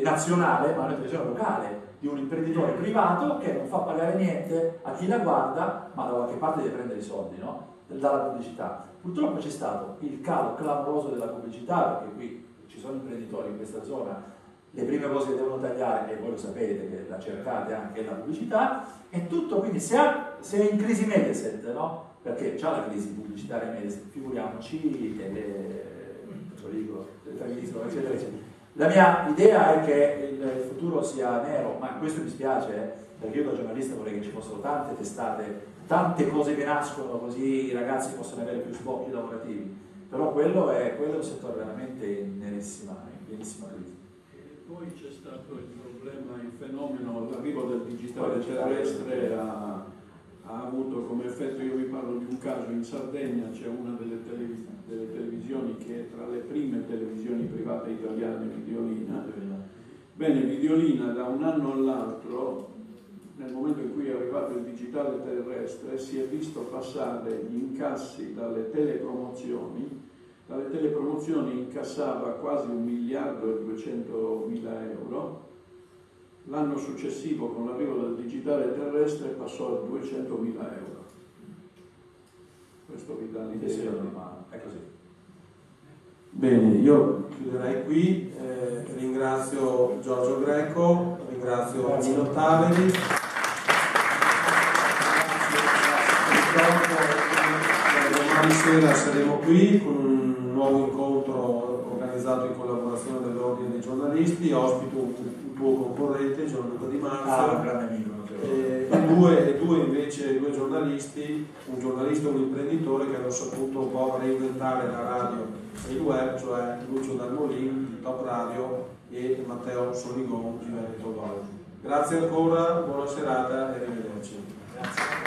nazionale, ma una televisione locale di un imprenditore privato che non fa pagare niente a chi la guarda, ma da qualche parte deve prendere i soldi, no? Dalla pubblicità. Purtroppo c'è stato il calo clamoroso della pubblicità, perché qui ci sono imprenditori in questa zona, le prime cose che devono tagliare, e voi lo sapete che la cercate anche la pubblicità, è tutto, quindi se è in crisi Mediaset, no? Perché c'ha la crisi pubblicitaria Mediaset, figuriamoci eccetera, eccetera. La mia idea è che il futuro sia nero, ma questo mi spiace, perché io da giornalista vorrei che ci fossero tante testate, tante cose che nascono così i ragazzi possono avere più sbocchi lavorativi, però quello è un settore veramente in pienissima crisi. E poi c'è stato il problema, il fenomeno, l'arrivo del digitale terrestre ha avuto come effetto, io vi parlo di un caso, in Sardegna c'è una delle televisioni che è tra le prime televisioni private italiane, Videolina. Bene, Videolina da un anno all'altro, nel momento in cui è arrivato il digitale terrestre, si è visto passare gli incassi dalle telepromozioni incassava quasi 1.200.000 euro. L'anno successivo, con l'arrivo del digitale terrestre, passò a 200.000 euro. Questo vi dà l'idea. È così. Bene, io chiuderei qui, ringrazio Giorgio Greco, ringrazio Nino Taveri. Domani sera saremo qui con un nuovo incontro organizzato in collaborazione dell'Ordine dei giornalisti, ospito un tuo concorrente, Gianluca Di Marzio, e due giornalisti, un giornalista e un imprenditore che hanno saputo un po' reinventare la radio e il web, cioè Lucio Darmolin di Top Radio e Matteo Soligon di Veneto Gol. Grazie ancora, buona serata e arrivederci. Grazie.